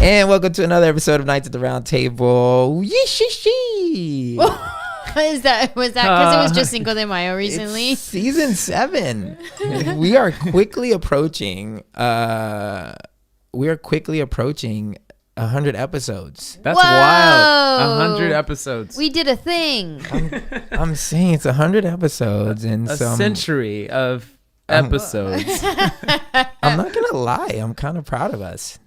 And welcome to another episode of Nights at the Round Table. Yee-shee-shee. Was that because it was just Cinco de Mayo recently? It's season 7. We are quickly approaching 100 episodes. That's Whoa. wild. 100 episods. We did a thing. I'm saying it's 100 episodes and a century of episodes. I'm not gonna lie, I'm kind of proud of us.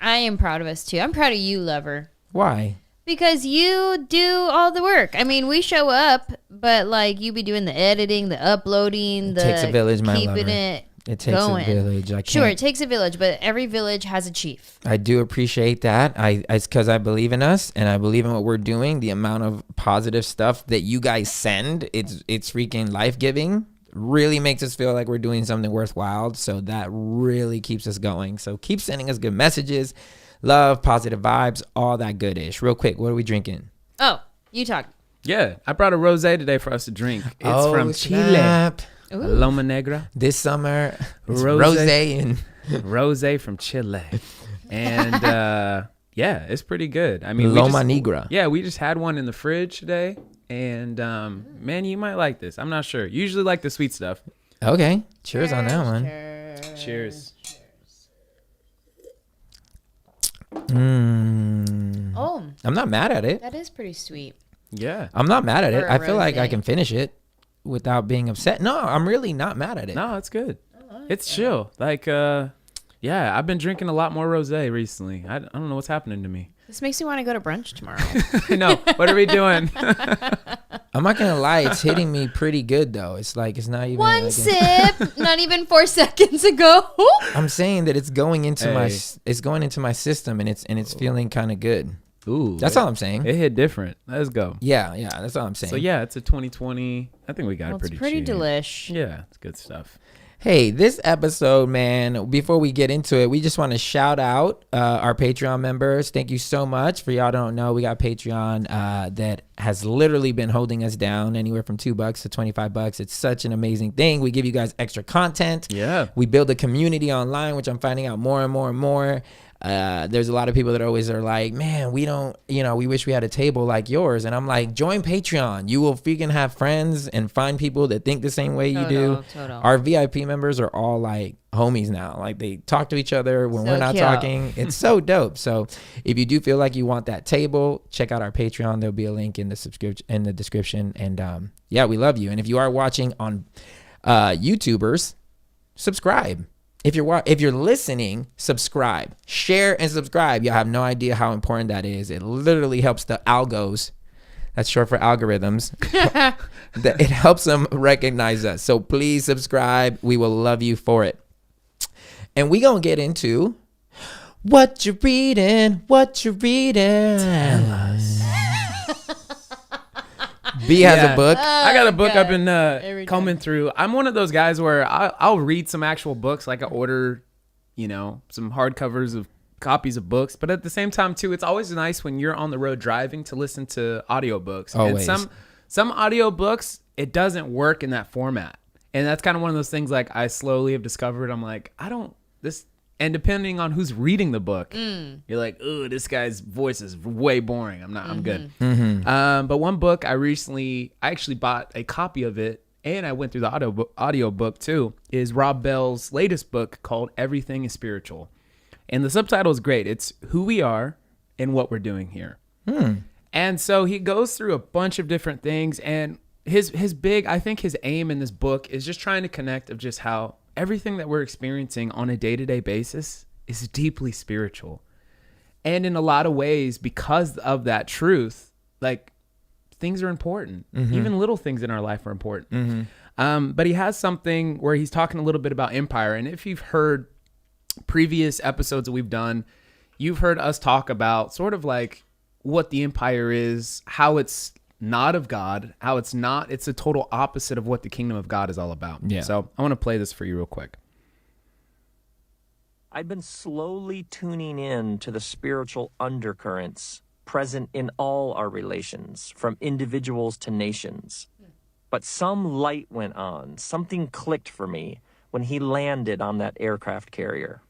I am proud of us too. I'm proud of you, lover. Why? Because you do all the work. I mean, we show up, but like you be doing the editing, the uploading, It takes a village, my keeping lover. it takes going. a village. Sure, it takes a village, but every village has a chief. I do appreciate that. It's because I believe in us and I believe in what we're doing. The amount of positive stuff that you guys send, it's freaking life-giving. Really makes us feel like we're doing something worthwhile. So that really keeps us going. So keep sending us good messages, love, positive vibes, all that good ish. Real quick, what are we drinking? Oh, you talk. Yeah, I brought a rosé today for us to drink. It's from snap. Chile. Loma Negra. This summer, Rosé. and Rosé from Chile. And yeah, it's pretty good. I mean, Loma Negra. Yeah, we just had one in the fridge today. And man, you might like this. I'm not sure. Usually like the sweet stuff. Okay. Cheers on that one. Cheers. Oh, I'm not mad at it. that is pretty sweet. Yeah. I'm not mad at it. For a I feel like I rosé. can finish it without being upset. No, I'm really not mad at it. No, it's good. It's chill. Like, yeah, I've been drinking a lot more rosé recently. I don't know what's happening to me. This makes me want to go to brunch tomorrow. No, what are we doing? I'm not gonna lie, it's hitting me pretty good though. It's like it's not even One like sip, not even 4 seconds ago. I'm saying that it's going into Hey. it's going into my system and it's feeling kind of good. Ooh, That's all I'm saying. It hit different. Let's go. Yeah, that's all I'm saying. So yeah, it's a 2020. I think we got Well, it pretty it's pretty cheap. delish. Yeah, it's good stuff. Hey, this episode, man, before we get into it, we just want to shout out our Patreon members. Thank you so much. For y'all don't know, we got Patreon that has literally been holding us down anywhere from $2 to $25. It's such an amazing thing. We give you guys extra content. Yeah. We build a community online, which I'm finding out more and more and more. There's a lot of people that always are like, man, we wish we had a table like yours. And I'm like, join Patreon. You will freaking have friends and find people that think the same way you do. Total. Our VIP members are all like homies now. Like they talk to each other when So we're not cute. talking. It's so dope. So if you do feel like you want that table, check out our Patreon. There'll be a link in the description. And yeah, we love you. And if you are watching on YouTubers, subscribe. If you're listening, subscribe, share, and subscribe. You'll have no idea how important that is. It literally helps the algos. That's short for algorithms. It helps them recognize us. So please subscribe. We will love you for it. And we gonna get into what you're reading. What you're reading. Tell us. B has a book. I got a book I've been Every combing through. I'm one of those guys where I'll read some actual books. Like I order, some hardcovers of copies of books. But at the same time, too, it's always nice when you're on the road driving to listen to audiobooks. Always. And some audiobooks, it doesn't work in that format. And that's kind of one of those things like I slowly have discovered. I'm like, and depending on who's reading the book, you're like, ooh, this guy's voice is way boring. I'm good. But one book I actually bought a copy of it, and I went through the audio book too, is Rob Bell's latest book called Everything is Spiritual. And the subtitle is great. It's who we are and what we're doing here. And so he goes through a bunch of different things, and his aim in this book is just trying to connect of just how everything that we're experiencing on a day-to-day basis is deeply spiritual. And in a lot of ways, because of that truth, like things are important. Even little things in our life are important. But he has something where he's talking a little bit about empire. And if you've heard previous episodes that we've done, you've heard us talk about sort of like what the empire is, how it's not of God, how it's a total opposite of what the kingdom of God is all about. Yeah. So I want to play this for you real quick. I've been slowly tuning in to the spiritual undercurrents present in all our relations, from individuals to nations. But some light went on, something clicked for me when he landed on that aircraft carrier.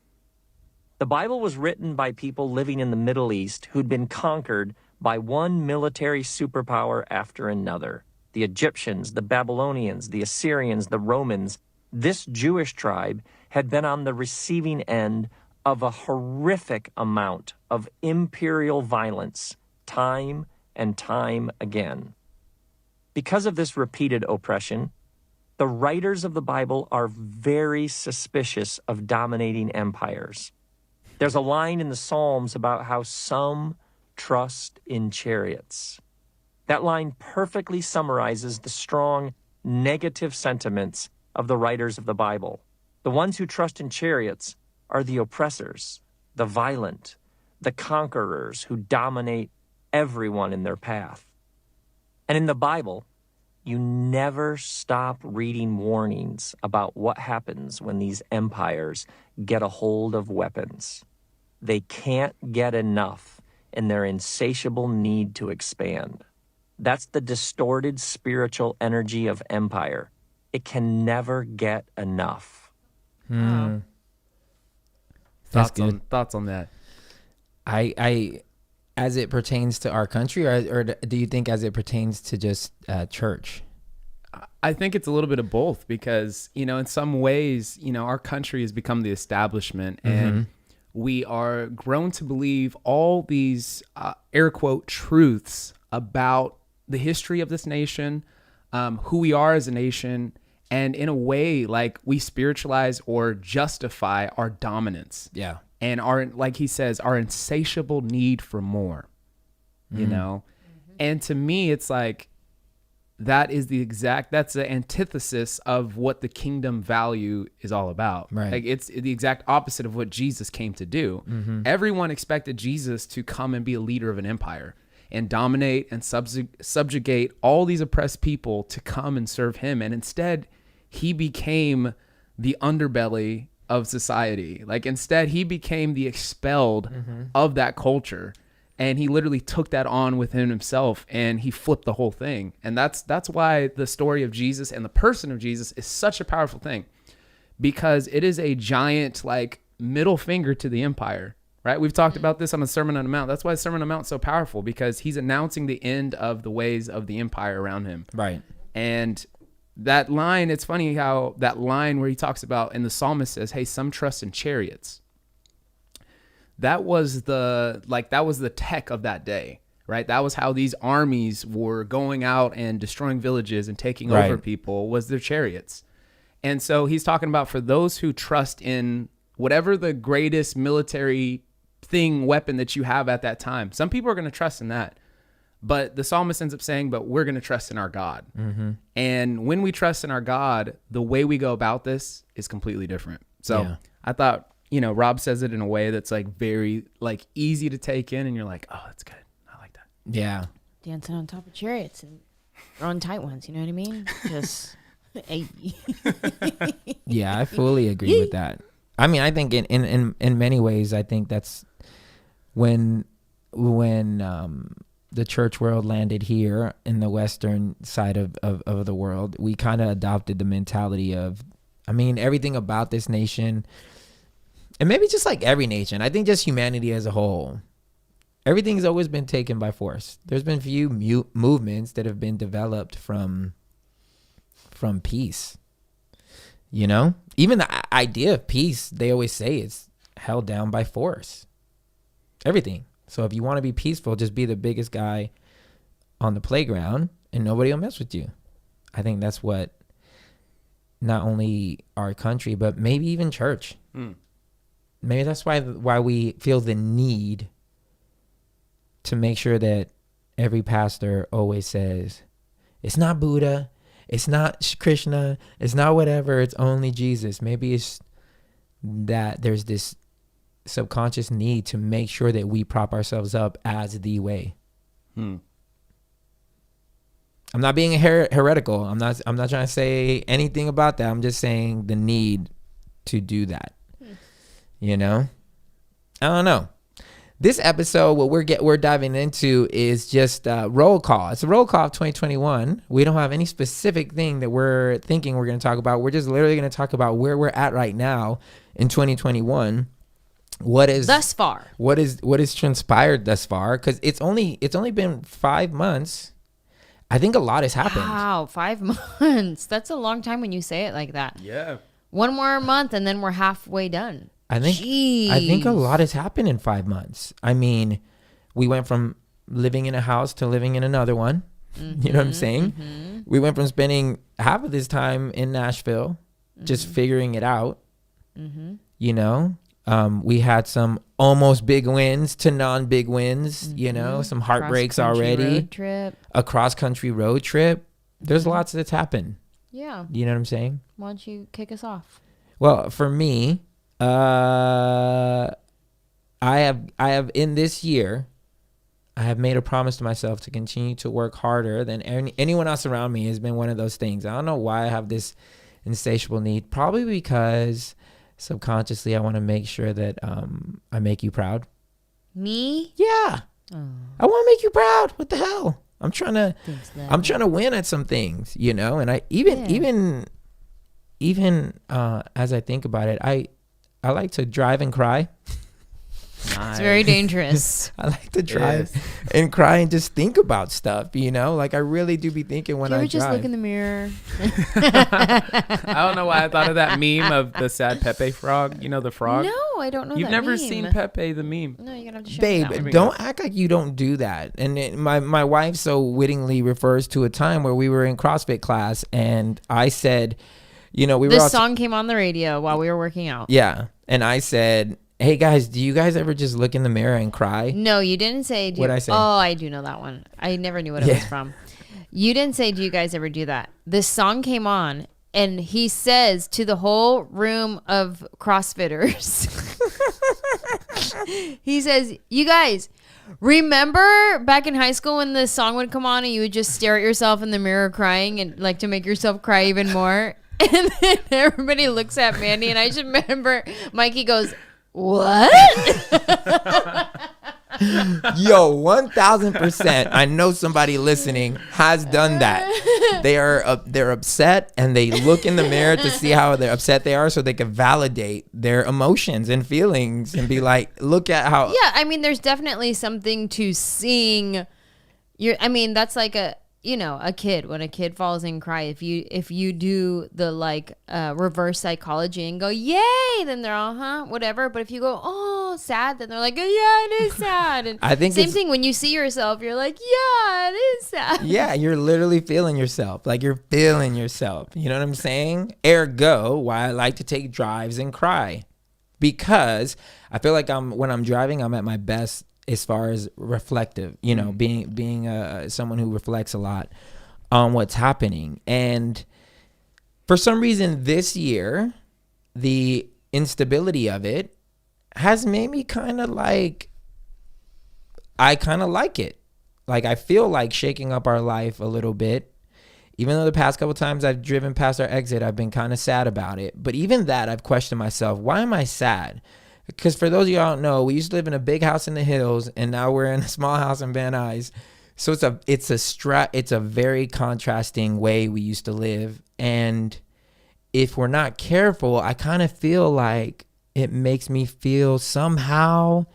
The Bible was written by people living in the Middle East who'd been conquered by one military superpower after another. The Egyptians, the Babylonians, the Assyrians, the Romans. This Jewish tribe had been on the receiving end of a horrific amount of imperial violence, time and time again. Because of this repeated oppression, the writers of the Bible are very suspicious of dominating empires. There's a line in the Psalms about how some trust in chariots. That line perfectly summarizes the strong negative sentiments of the writers of the Bible. The ones who trust in chariots are the oppressors, the violent, the conquerors who dominate everyone in their path. And in the Bible, you never stop reading warnings about what happens when these empires get a hold of weapons. They can't get enough in their insatiable need to expand. That's the distorted spiritual energy of empire. It can never get enough. That's Thoughts on that? I as it pertains to our country, or do you think as it pertains to just church? I think it's a little bit of both because, in some ways, our country has become the establishment and we are grown to believe all these air quote truths about the history of this nation, who we are as a nation, and in a way, like we spiritualize or justify our dominance. Yeah. And our, like he says, our insatiable need for more, And to me, it's like, that's the antithesis of what the kingdom value is all about. Right. Like it's the exact opposite of what Jesus came to do. Everyone expected Jesus to come and be a leader of an empire and dominate and subjugate all these oppressed people to come and serve him. And instead, he became the underbelly of society. Like instead, he became the expelled of that culture. And he literally took that on within himself and he flipped the whole thing. And that's why the story of Jesus and the person of Jesus is such a powerful thing, because it is a giant like middle finger to the empire, right? We've talked about this on the Sermon on the Mount. That's why the Sermon on the Mount is so powerful, because he's announcing the end of the ways of the empire around him. Right. And that line, it's funny how that line where he talks about, and the psalmist says, hey, some trust in chariots. That was the tech of that day, right? That was how these armies were going out and destroying villages and taking over people, was their chariots. And so he's talking about for those who trust in whatever the greatest military weapon that you have at that time. Some people are going to trust in that. But the psalmist ends up saying, but we're going to trust in our God. And when we trust in our God, the way we go about this is completely different. So I thought, Rob says it in a way that's like very like easy to take in, and you're like, oh, that's good. I like that. Yeah. Dancing on top of chariots and throwing tight ones. You know what I mean? Just, hey. Yeah, I fully agree with that. I mean, I think in many ways, I think that's when the church world landed here in the western side of the world, we kind of adopted the mentality of, I mean, everything about this nation, and maybe just like every nation, I think just humanity as a whole, everything's always been taken by force. There's been few movements that have been developed from peace. Even the idea of peace, they always say it's held down by force. Everything. So if you want to be peaceful, just be the biggest guy on the playground and nobody will mess with you. I think that's what not only our country, but maybe even church. Maybe that's why we feel the need to make sure that every pastor always says, it's not Buddha, it's not Krishna, it's not whatever, it's only Jesus. Maybe it's that there's this subconscious need to make sure that we prop ourselves up as the way. I'm not being heretical. I'm not trying to say anything about that. I'm just saying the need to do that. I don't know. This episode, what we're diving into is just roll call. It's a roll call of 2021. We don't have any specific thing that we're thinking we're going to talk about. We're just literally going to talk about where we're at right now in 2021. what is thus far? what is transpired thus far? Because it's only been 5 months. I think a lot has happened. Wow, 5 months. That's a long time when you say it like that. Yeah. One more month and then we're halfway done. I think a Jeez. lot has happened in 5 months. I mean, we went from living in a house to living in another one. You know what I'm saying? We went from spending half of this time in Nashville just figuring it out. You know, we had some almost big wins to non-big wins, you know, some heartbreaks Cross-country already. road trip. A cross-country road trip. There's lots that's happened. Yeah. You know what I'm saying? Why don't you kick us off? Well, for me, I have in this year, I have made a promise to myself to continue to work harder than anyone else around me. Has been one of those things. I don't know why I have this insatiable need. Probably because subconsciously I want to make sure that I make you proud. Me? Yeah. Oh, I want to make you proud. What the hell? I'm trying to thanks, win at some things, you know, and I even as I think about it, I like to drive and cry. it's very dangerous. I like to drive and cry and just think about stuff, you know, like I really do be thinking when Do you I ever just drive. look in the mirror? I don't know why I thought of that meme of the sad Pepe frog. You know the frog? No, I don't know. You've that never meme. seen Pepe the meme. No, you're gonna have to show me that Babe, one. don't act like you don't do that. And my wife so wittingly refers to a time where we were in CrossFit class and I said, you know, we were all This song came on the radio while we were working out. yeah, and I said, hey guys, do you guys ever just look in the mirror and cry? No, you didn't say. What'd I say? Oh, I do know that one. I never knew what it was from. You didn't say, do you guys ever do that? This song came on, and he says to the whole room of CrossFitters, he says, you guys, remember back in high school when this song would come on and you would just stare at yourself in the mirror crying and like to make yourself cry even more? And then everybody looks at Mandy, and I just remember Mikey goes, what? Yo, 1000%. I know somebody listening has done that. They're upset and they look in the mirror to see how they're upset they are so they can validate their emotions and feelings and be like, look at how. Yeah, I mean, there's definitely something to seeing. I mean, that's like a kid. When a kid falls and cry, if you do the like reverse psychology and go yay, then they're all whatever. But if you go sad, then they're like yeah, it is sad. And I think same thing when you see yourself, you're like yeah, it is sad. Yeah, you're literally feeling yourself. Like you're feeling yourself. You know what I'm saying? Ergo, why I like to take drives and cry, because I feel like when I'm driving, I'm at my best as far as reflective, you know, being someone who reflects a lot on what's happening. And for some reason this year, the instability of it has made me kind of like, I kind of like it. Like I feel like shaking up our life a little bit. Even though the past couple times I've driven past our exit, I've been kind of sad about it. But even that, I've questioned myself, why am I sad? Because for those of y'all don't know, we used to live in a big house in the hills, and now we're in a small house in Van Nuys. So it's a very contrasting way we used to live. And if we're not careful, I kind of feel like it makes me feel somehow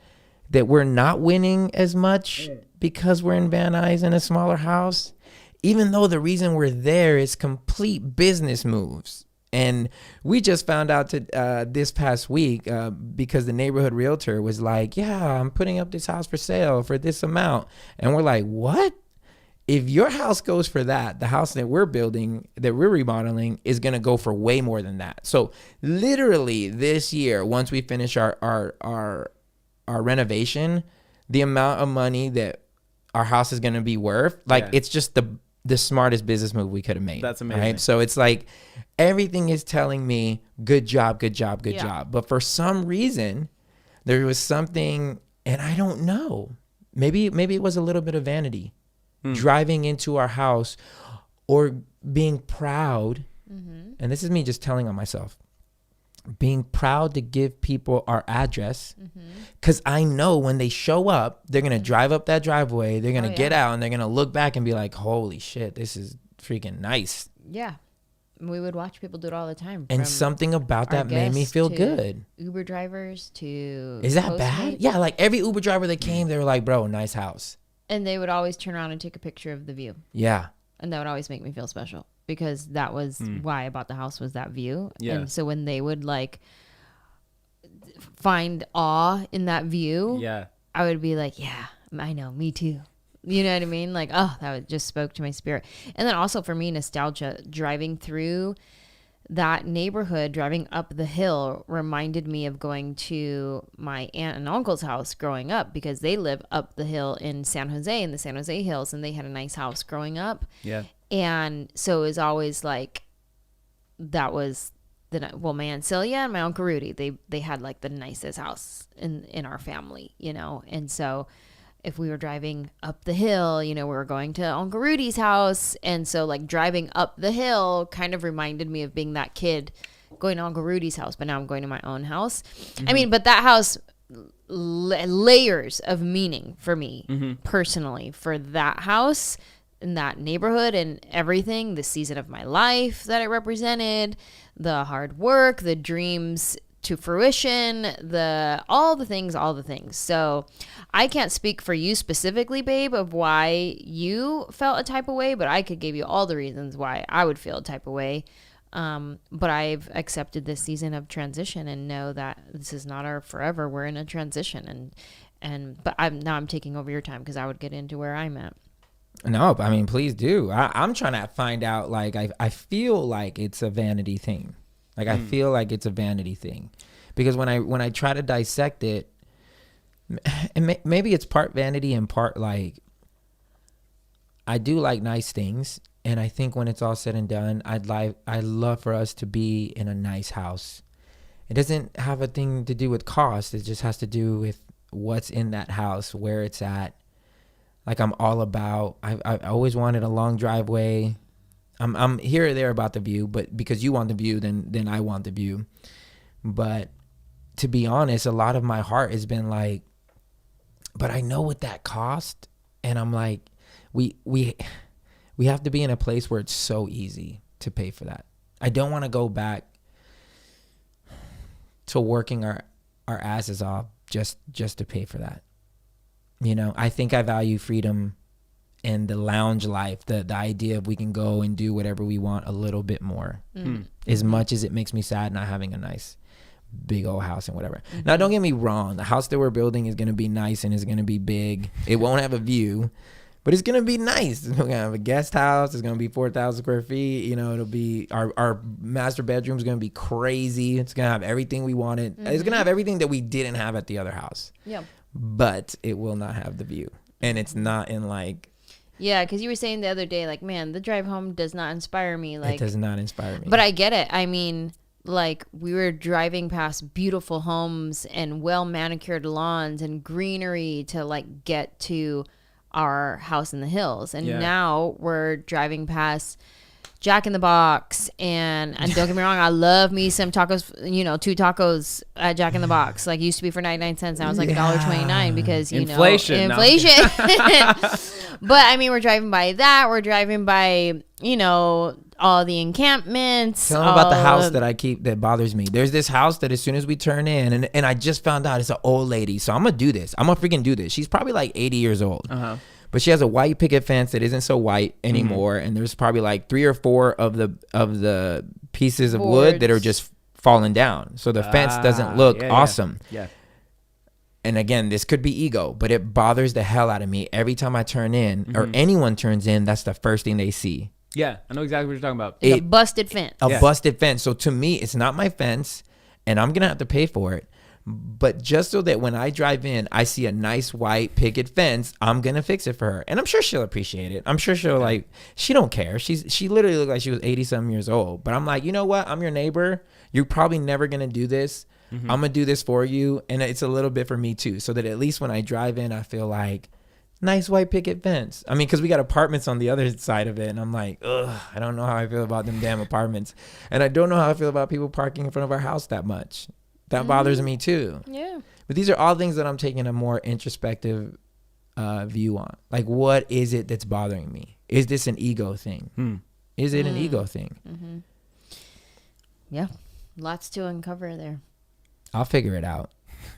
that we're not winning as much because we're in Van Nuys in a smaller house, even though the reason we're there is complete business moves. And we just found out this past week because the neighborhood realtor was like, yeah, I'm putting up this house for sale for this amount. And we're like, what? If your house goes for that, the house that we're building, that we're remodeling, is going to go for way more than that. So literally this year, once we finish our renovation, the amount of money that our house is going to be worth, like it's just the smartest business move we could have made. That's amazing. Right? So it's like everything is telling me good job. But for some reason, there was something, and I don't know. Maybe it was a little bit of vanity. Driving into our house or being proud. And this is me just telling on myself. Being proud to give people our address, because I know when they show up, they're going to drive up that driveway, they're going to get out, and they're going to look back and be like, holy shit, this is freaking nice. Yeah. We would watch people do it all the time. And from something about our that made me guests feel to good. Uber drivers to Is that bad? Postmates. Yeah, like every Uber driver that came, they were like, bro, nice house. And they would always turn around and take a picture of the view. Yeah. And that would always make me feel special because that was why I bought the house, was that view. Yeah. And so when they would like find awe in that view, Yeah. I would be like, yeah, I know, me too. You know what I mean? Like, oh, just spoke to my spirit. And then also for me, nostalgia, driving through that neighborhood, driving up the hill reminded me of going to my aunt and uncle's house growing up, because they live up the hill in San Jose, in the San Jose hills, and they had a nice house growing up. Yeah. And so it was always like, that was my Aunt Celia and my Uncle Rudy, they had like the nicest house in our family, you know? And so if we were driving up the hill, you know, we were going to Uncle Rudy's house. And so like driving up the hill kind of reminded me of being that kid going to Uncle Rudy's house, but now I'm going to my own house. I mean, but that house, layers of meaning for me personally, for that house in that neighborhood and everything, the season of my life that it represented, the hard work, the dreams to fruition, all the things. So I can't speak for you specifically, babe, of why you felt a type of way, but I could give you all the reasons why I would feel a type of way. But I've accepted this season of transition and know that this is not our forever. We're in a transition, but I'm taking over your time because I would get into where I'm at. No, I mean, please do. I'm trying to find out, like, I feel like it's a vanity thing. Like, I feel like it's a vanity thing. Because when I try to dissect it, and maybe it's part vanity and part, like, I do like nice things. And I think when it's all said and done, I'd love for us to be in a nice house. It doesn't have a thing to do with cost. It just has to do with what's in that house, where it's at. Like, I'm all about, I always wanted a long driveway. I'm here or there about the view, but because you want the view, then I want the view. But to be honest, a lot of my heart has been like, but I know what that cost. And I'm like, we have to be in a place where it's so easy to pay for that. I don't want to go back to working our asses off just to pay for that. You know, I think I value freedom and the lounge life, the idea of we can go and do whatever we want a little bit more. As much as it makes me sad not having a nice big old house and whatever. Now, don't get me wrong. The house that we're building is going to be nice and it's going to be big. It won't have a view, but it's going to be nice. We're going to have a guest house. It's going to be 4,000 square feet. You know, it'll be our master bedroom is going to be crazy. It's going to have everything we wanted. It's going to have everything that we didn't have at the other house. Yeah. But it will not have the view. And it's not in like... Yeah, because you were saying the other day, like, man, the drive home does not inspire me. Like, it does not inspire me. But I get it. I mean, like, we were driving past beautiful homes and well-manicured lawns and greenery to, like, get to our house in the hills. And now we're driving past Jack in the Box. And don't get me wrong, I love me some tacos, you know, 2 tacos at Jack in the Box. Like, used to be for 99 cents. Now it's like $1.29 because, you inflation. know, But, I mean, we're driving by that. We're driving by, you know, all the encampments. Tell them about the house that bothers me. There's this house that as soon as we turn in, and I just found out it's an old lady. So I'm going to do this. I'm going to freaking do this. She's probably like 80 years old. But she has a white picket fence that isn't so white anymore. And there's probably like 3 or 4 of the pieces of wood that are just falling down. So the fence doesn't look awesome. Yeah. And again, this could be ego, but it bothers the hell out of me every time I turn in or anyone turns in. That's the first thing they see. Yeah, I know exactly what you're talking about. It's a busted fence. Busted fence. So to me, it's not my fence, and I'm going to have to pay for it. But just so that when I drive in, I see a nice white picket fence, I'm going to fix it for her. And I'm sure she'll appreciate it. I'm sure she'll like, she don't care. She literally looked like she was 80-something years old. But I'm like, you know what? I'm your neighbor. You're probably never going to do this. I'm going to do this for you. And it's a little bit for me too. So that at least when I drive in, I feel like, nice white picket fence. I mean, because we got apartments on the other side of it. And I'm like, ugh, I don't know how I feel about them damn apartments. And I don't know how I feel about people parking in front of our house that much. That bothers me too. Yeah. But these are all things that I'm taking a more introspective view on. Like, what is it that's bothering me? Is this an ego thing? Is it an ego thing? Yeah. Lots to uncover there. I'll figure it out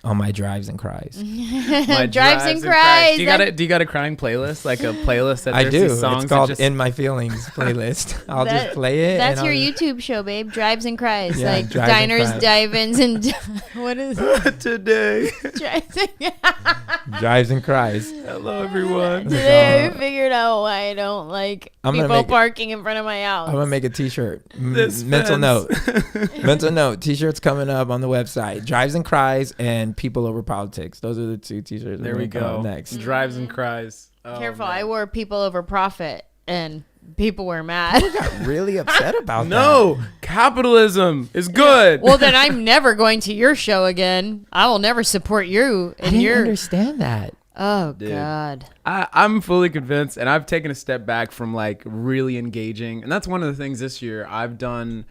on my drives and cries. My Drives and cries. Do you got a crying playlist, like a playlist that I there's do. these songs It's called that just, In My Feelings playlist. I'll just play it. That's and your I'll- YouTube show, babe. Drives and cries. Yeah, like Drives and diners, Cries. dive-ins, and what is it? today. Drives and Drives and cries. Hello, everyone. Today I figured out why I don't like I'm gonna people make- parking in front of my house. I'm gonna make a T-shirt. This Mental fence. note. Mental note. T-shirts coming up on the website. Drives and cries and people over politics. Those are the two T-shirts. There we go. Next. Drives and cries. Oh, Careful, man. I wore people over profit, and people were mad. Got really upset about that. No, capitalism is good. Well, then I'm never going to your show again. I will never support you I in didn't your. understand that. Oh Dude. God. I'm fully convinced, and I've taken a step back from like really engaging, and that's one of the things this year I've done.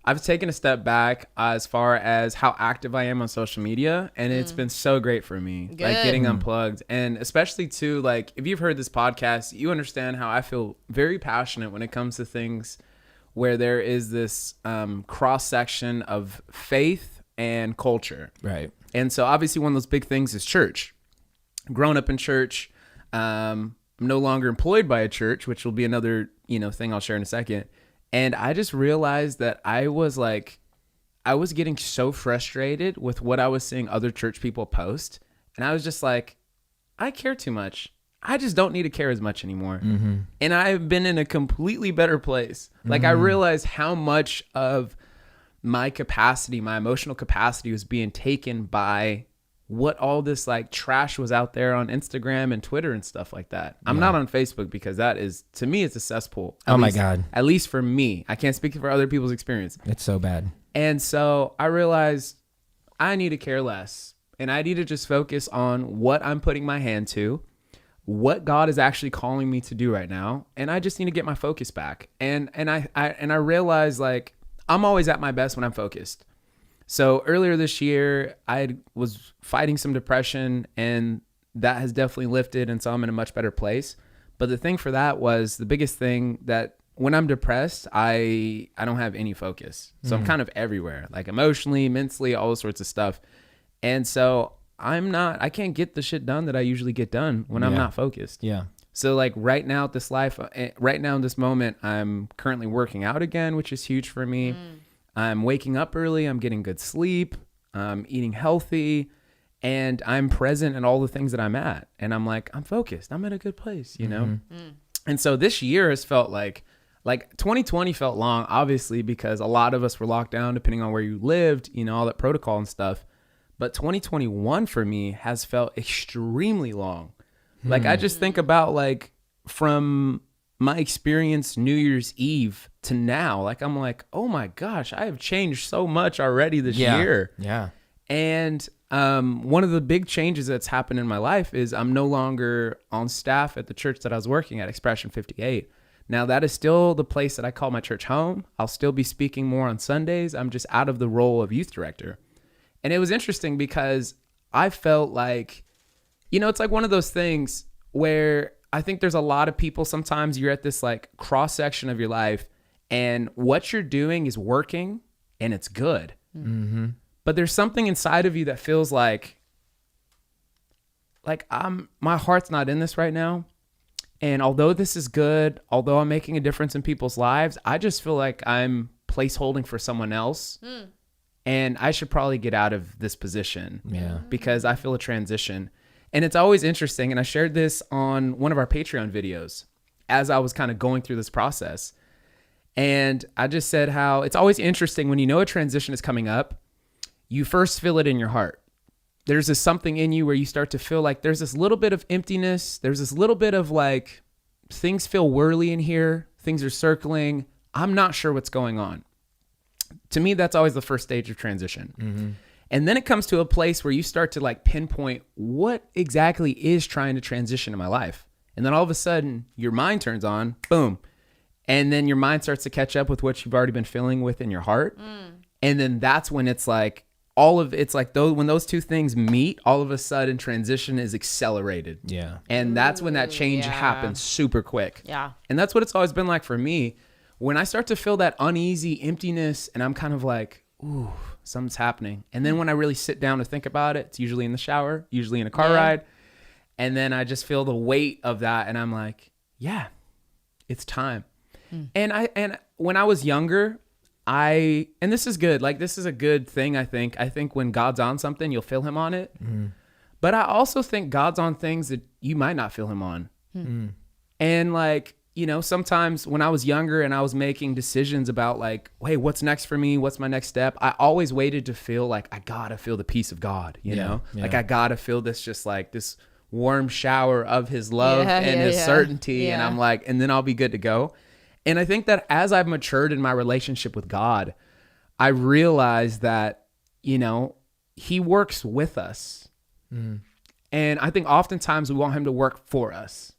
I've taken a step back as far as how active I am on social media, and it's been so great for me, like Good. getting unplugged, and especially too, like if you've heard this podcast, you understand how I feel very passionate when it comes to things where there is this cross section of faith and culture, Right. and so obviously one of those big things is church. Grown up in church, I'm no longer employed by a church, which will be another thing I'll share in a second. And I just realized that I was getting so frustrated with what I was seeing other church people post. And I was just like, I care too much. I just don't need to care as much anymore. Mm-hmm. And I've been in a completely better place. Like I realized how much of my capacity, my emotional capacity was being taken by what all this like trash was out there on Instagram and Twitter and stuff like that. I'm not on Facebook because that is, to me, it's a cesspool. Oh my God. At least for me. I can't speak for other people's experience. It's so bad. And so I realized I need to care less, and I need to just focus on what I'm putting my hand to, what God is actually calling me to do right now. And I just need to get my focus back. And I realized like I'm always at my best when I'm focused. So earlier this year, I was fighting some depression, and that has definitely lifted. And so I'm in a much better place. But the thing for that was the biggest thing that when I'm depressed, I don't have any focus. So I'm kind of everywhere, like emotionally, mentally, all sorts of stuff. And so I can't get the shit done that I usually get done when I'm not focused. Yeah. So like right now in this moment, I'm currently working out again, which is huge for me. I'm waking up early. I'm getting good sleep. I'm eating healthy, and I'm present in all the things that I'm at. And I'm like, I'm focused. I'm in a good place, you know? And so this year has felt like 2020 felt long, obviously, because a lot of us were locked down depending on where you lived, all that protocol and stuff. But 2021 for me has felt extremely long. Like I just think about like from my experience New Year's Eve to now, like I'm like, oh my gosh, I have changed so much already this year. Yeah. And one of the big changes that's happened in my life is I'm no longer on staff at the church that I was working at, Expression 58. Now that is still the place that I call my church home. I'll still be speaking more on Sundays. I'm just out of the role of youth director. And it was interesting because I felt like, it's like one of those things where I think there's a lot of people, sometimes you're at this like cross section of your life and what you're doing is working and it's good. Mm-hmm. But there's something inside of you that feels like my heart's not in this right now. And although this is good, although I'm making a difference in people's lives, I just feel like I'm placeholding for someone else. And I should probably get out of this position. Yeah. Because I feel a transition. And it's always interesting, and I shared this on one of our Patreon videos as I was kind of going through this process. And I just said how it's always interesting when you know a transition is coming up, you first feel it in your heart. There's this something in you where you start to feel like there's this little bit of emptiness. There's this little bit of like, things feel whirly in here. Things are circling. I'm not sure what's going on. To me, that's always the first stage of transition. Mm-hmm. And then it comes to a place where you start to like pinpoint what exactly is trying to transition in my life. And then all of a sudden your mind turns on, boom. And then your mind starts to catch up with what you've already been feeling within your heart. And then that's when it's like, when those two things meet, all of a sudden transition is accelerated. Yeah. And that's when that change happens super quick. Yeah. And that's what it's always been like for me. when I start to feel that uneasy emptiness and I'm kind of like, ooh, something's happening. And then when I really sit down to think about it, it's usually in the shower, usually in a car ride. And then I just feel the weight of that. And I'm like, yeah, it's time. And when I was younger, and this is good. Like, this is a good thing, I think. I think when God's on something, you'll feel him on it. But I also think God's on things that you might not feel him on. And like, you know, sometimes when I was younger and I was making decisions about like, hey, what's next for me? What's my next step? I always waited to feel like I gotta feel the peace of God, you know? Like I gotta feel this, just like this warm shower of his love and his certainty. And I'm like, and then I'll be good to go. And I think that as I've matured in my relationship with God, I realized that, you know, he works with us. And I think oftentimes we want him to work for us.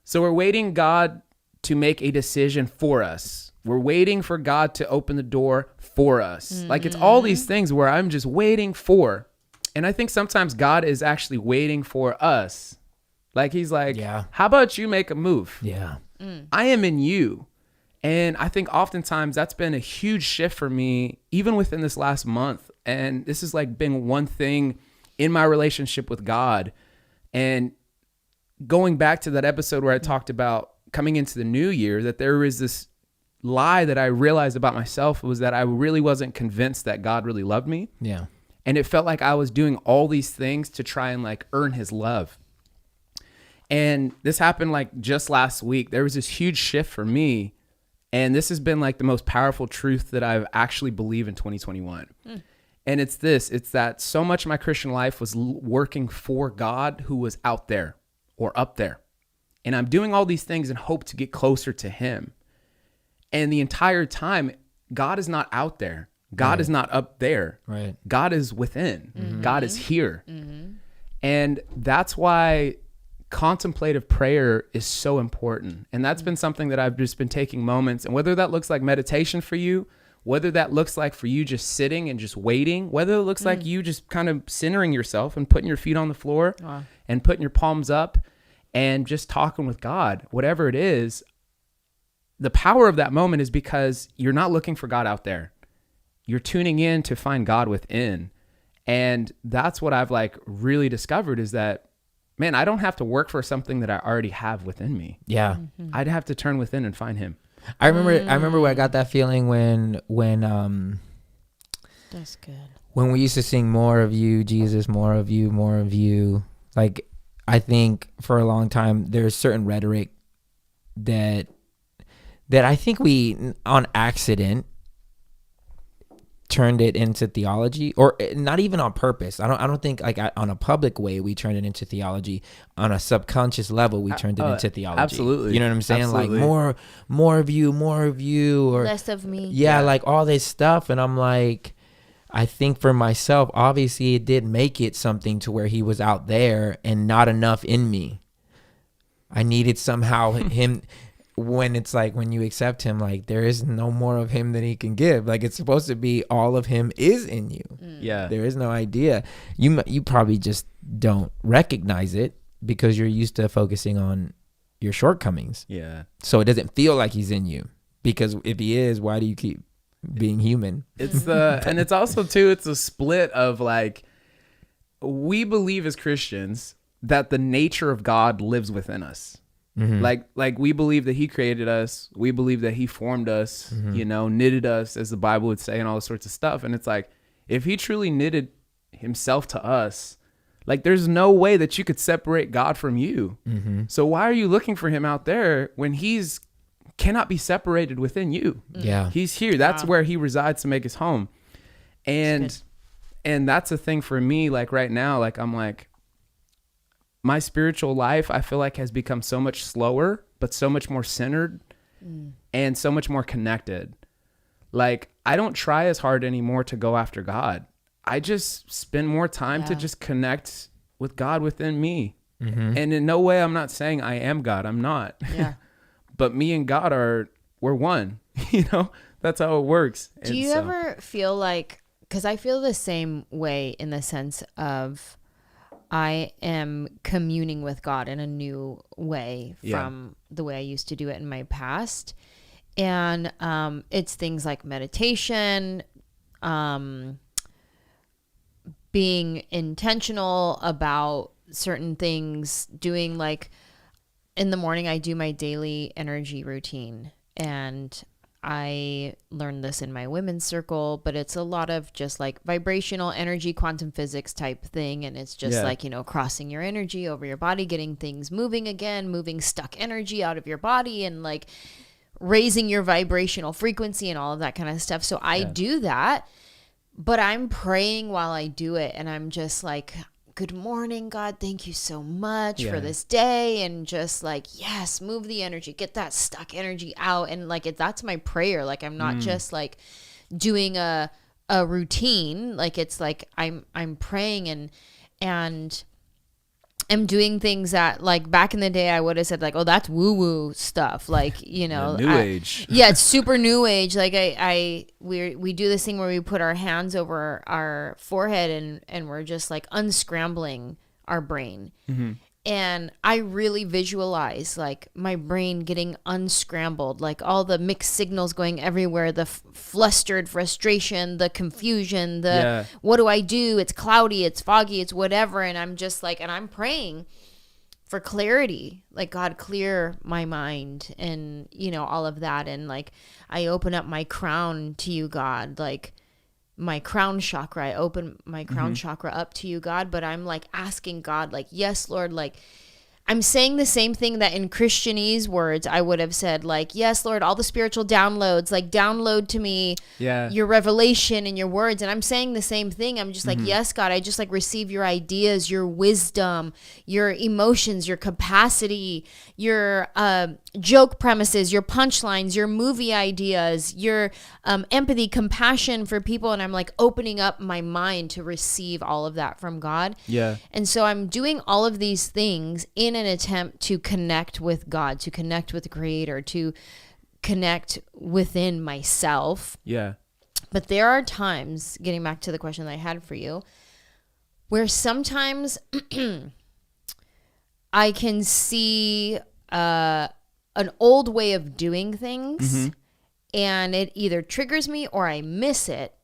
So we're waiting God to make a decision for us. We're waiting for God to open the door for us. Like, it's all these things where I'm just waiting for. And I think sometimes God is actually waiting for us. Like, he's like, how about you make a move? I am in you. And I think oftentimes that's been a huge shift for me, even within this last month. And this has like been one thing in my relationship with God. And going back to that episode where I talked about coming into the new year, that there is this lie that I realized about myself, was that I really wasn't convinced that God really loved me. And it felt like I was doing all these things to try and like earn his love. And this happened like just last week. There was this huge shift for me. And this has been like the most powerful truth that I've actually believed in 2021. And it's that so much of my Christian life was working for God who was out there or up there. And I'm doing all these things in hope to get closer to him. And the entire time, God is not out there. God is not up there. God is within. God is here. And that's why contemplative prayer is so important. And that's been something that I've just been taking moments. And whether that looks like meditation for you, whether that looks like for you just sitting and just waiting, whether it looks like you just kind of centering yourself and putting your feet on the floor and putting your palms up and just talking with God, whatever it is, the power of that moment is because you're not looking for God out there. You're tuning in to find God within. And that's what I've like really discovered, is that, man, I don't have to work for something that I already have within me. I'd have to turn within and find him. I remember when I got that feeling when that's good. When we used to sing more of you, Jesus, more of you, more of you. Like, I think for a long time there's certain rhetoric that I think we on accident turned it into theology, or not even on purpose. I don't think like on a public way we turned it into theology. On a subconscious level we turned it into theology. Absolutely. You know what I'm saying? Absolutely. Like more of you, or less of me. Yeah, like all this stuff. And I'm like, I think for myself, obviously it did make it something to where he was out there and not enough in me. I needed somehow him. When it's like, when you accept him, like there is no more of him than he can give. Like, it's supposed to be all of him is in you. There is no idea. You probably just don't recognize it because you're used to focusing on your shortcomings. So it doesn't feel like he's in you, because if he is, why do you keep being human? And it's also too, it's a split of like, we believe as Christians that the nature of God lives within us. Like we believe that he created us. We believe that he formed us, you know, knitted us, as the Bible would say, and all sorts of stuff. And it's like, if he truly knitted himself to us, like there's no way that you could separate God from you. So why are you looking for him out there when he's cannot be separated within you? He's here. That's where he resides to make his home. And that's a thing for me. Like right now, like I'm like, my spiritual life, I feel like, has become so much slower, but so much more centered and so much more connected. Like, I don't try as hard anymore to go after God. I just spend more time to just connect with God within me. And in no way I'm not saying I am God. I'm not. But me and God we're one. You know, that's how it works. Do you ever feel like, because I feel the same way in the sense of, I am communing with God in a new way from the way I used to do it in my past. And it's things like meditation, being intentional about certain things, doing like in the morning, I do my daily energy routine. And I learned this in my women's circle, but it's a lot of just like vibrational energy, quantum physics type thing. And it's just like, you know, crossing your energy over your body, getting things moving again, moving stuck energy out of your body, and like raising your vibrational frequency and all of that kind of stuff. So I do that, but I'm praying while I do it. And I'm just like, good morning, God. Thank you so much for this day. And just like, yes, move the energy, get that stuck energy out. And like, that's my prayer. Like, I'm not just like doing a routine. Like, it's like, I'm praying and I'm doing things that like back in the day, I would have said like, oh, that's woo woo stuff. Like, you know, new age. Yeah. It's super new age. Like we do this thing where we put our hands over our forehead and we're just like unscrambling our brain. Mm-hmm. And I really visualize like my brain getting unscrambled, like all the mixed signals going everywhere, the flustered frustration, the confusion, what do I do? It's cloudy, it's foggy, it's whatever. And I'm just like, and I'm praying for clarity, like God, clear my mind and, you know, all of that. And like, I open up my crown to you, God, like my crown chakra. I open my crown chakra up to you, God, but I'm like asking God, like, yes, Lord, like I'm saying the same thing that in Christianese words I would have said, like, yes, Lord, all the spiritual downloads, like download to me your revelation and your words. And I'm saying the same thing. I'm just like, yes, God, I just like receive your ideas, your wisdom, your emotions, your capacity, your joke premises, your punchlines, your movie ideas, your empathy, compassion for people. And I'm like opening up my mind to receive all of that from God. Yeah. And so I'm doing all of these things in an attempt to connect with God, to connect with the Creator, to connect within myself. Yeah. But there are times, getting back to the question that I had for you, where sometimes I can see an old way of doing things, and it either triggers me or I miss it,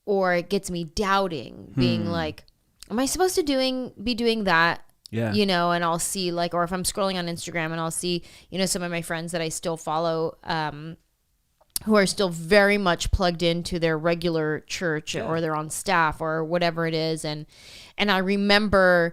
or it gets me doubting, being like, am I supposed to be doing that? Yeah. You know, and I'll see like, or if I'm scrolling on Instagram and I'll see, you know, some of my friends that I still follow, who are still very much plugged into their regular church or they're on staff or whatever it is. And I remember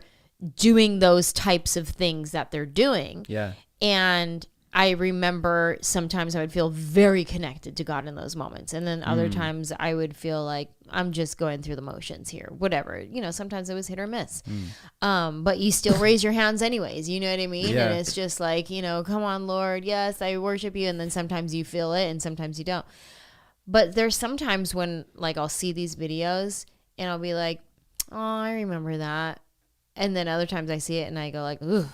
doing those types of things that they're doing. Yeah. And I remember sometimes I would feel very connected to God in those moments. And then other times I would feel like I'm just going through the motions here, whatever, you know, sometimes it was hit or miss. But you still raise your hands anyways, you know what I mean? Yeah. And it's just like, you know, come on, Lord. Yes, I worship you. And then sometimes you feel it and sometimes you don't. But there's sometimes when like I'll see these videos and I'll be like, oh, I remember that. And then other times I see it and I go like, ooh,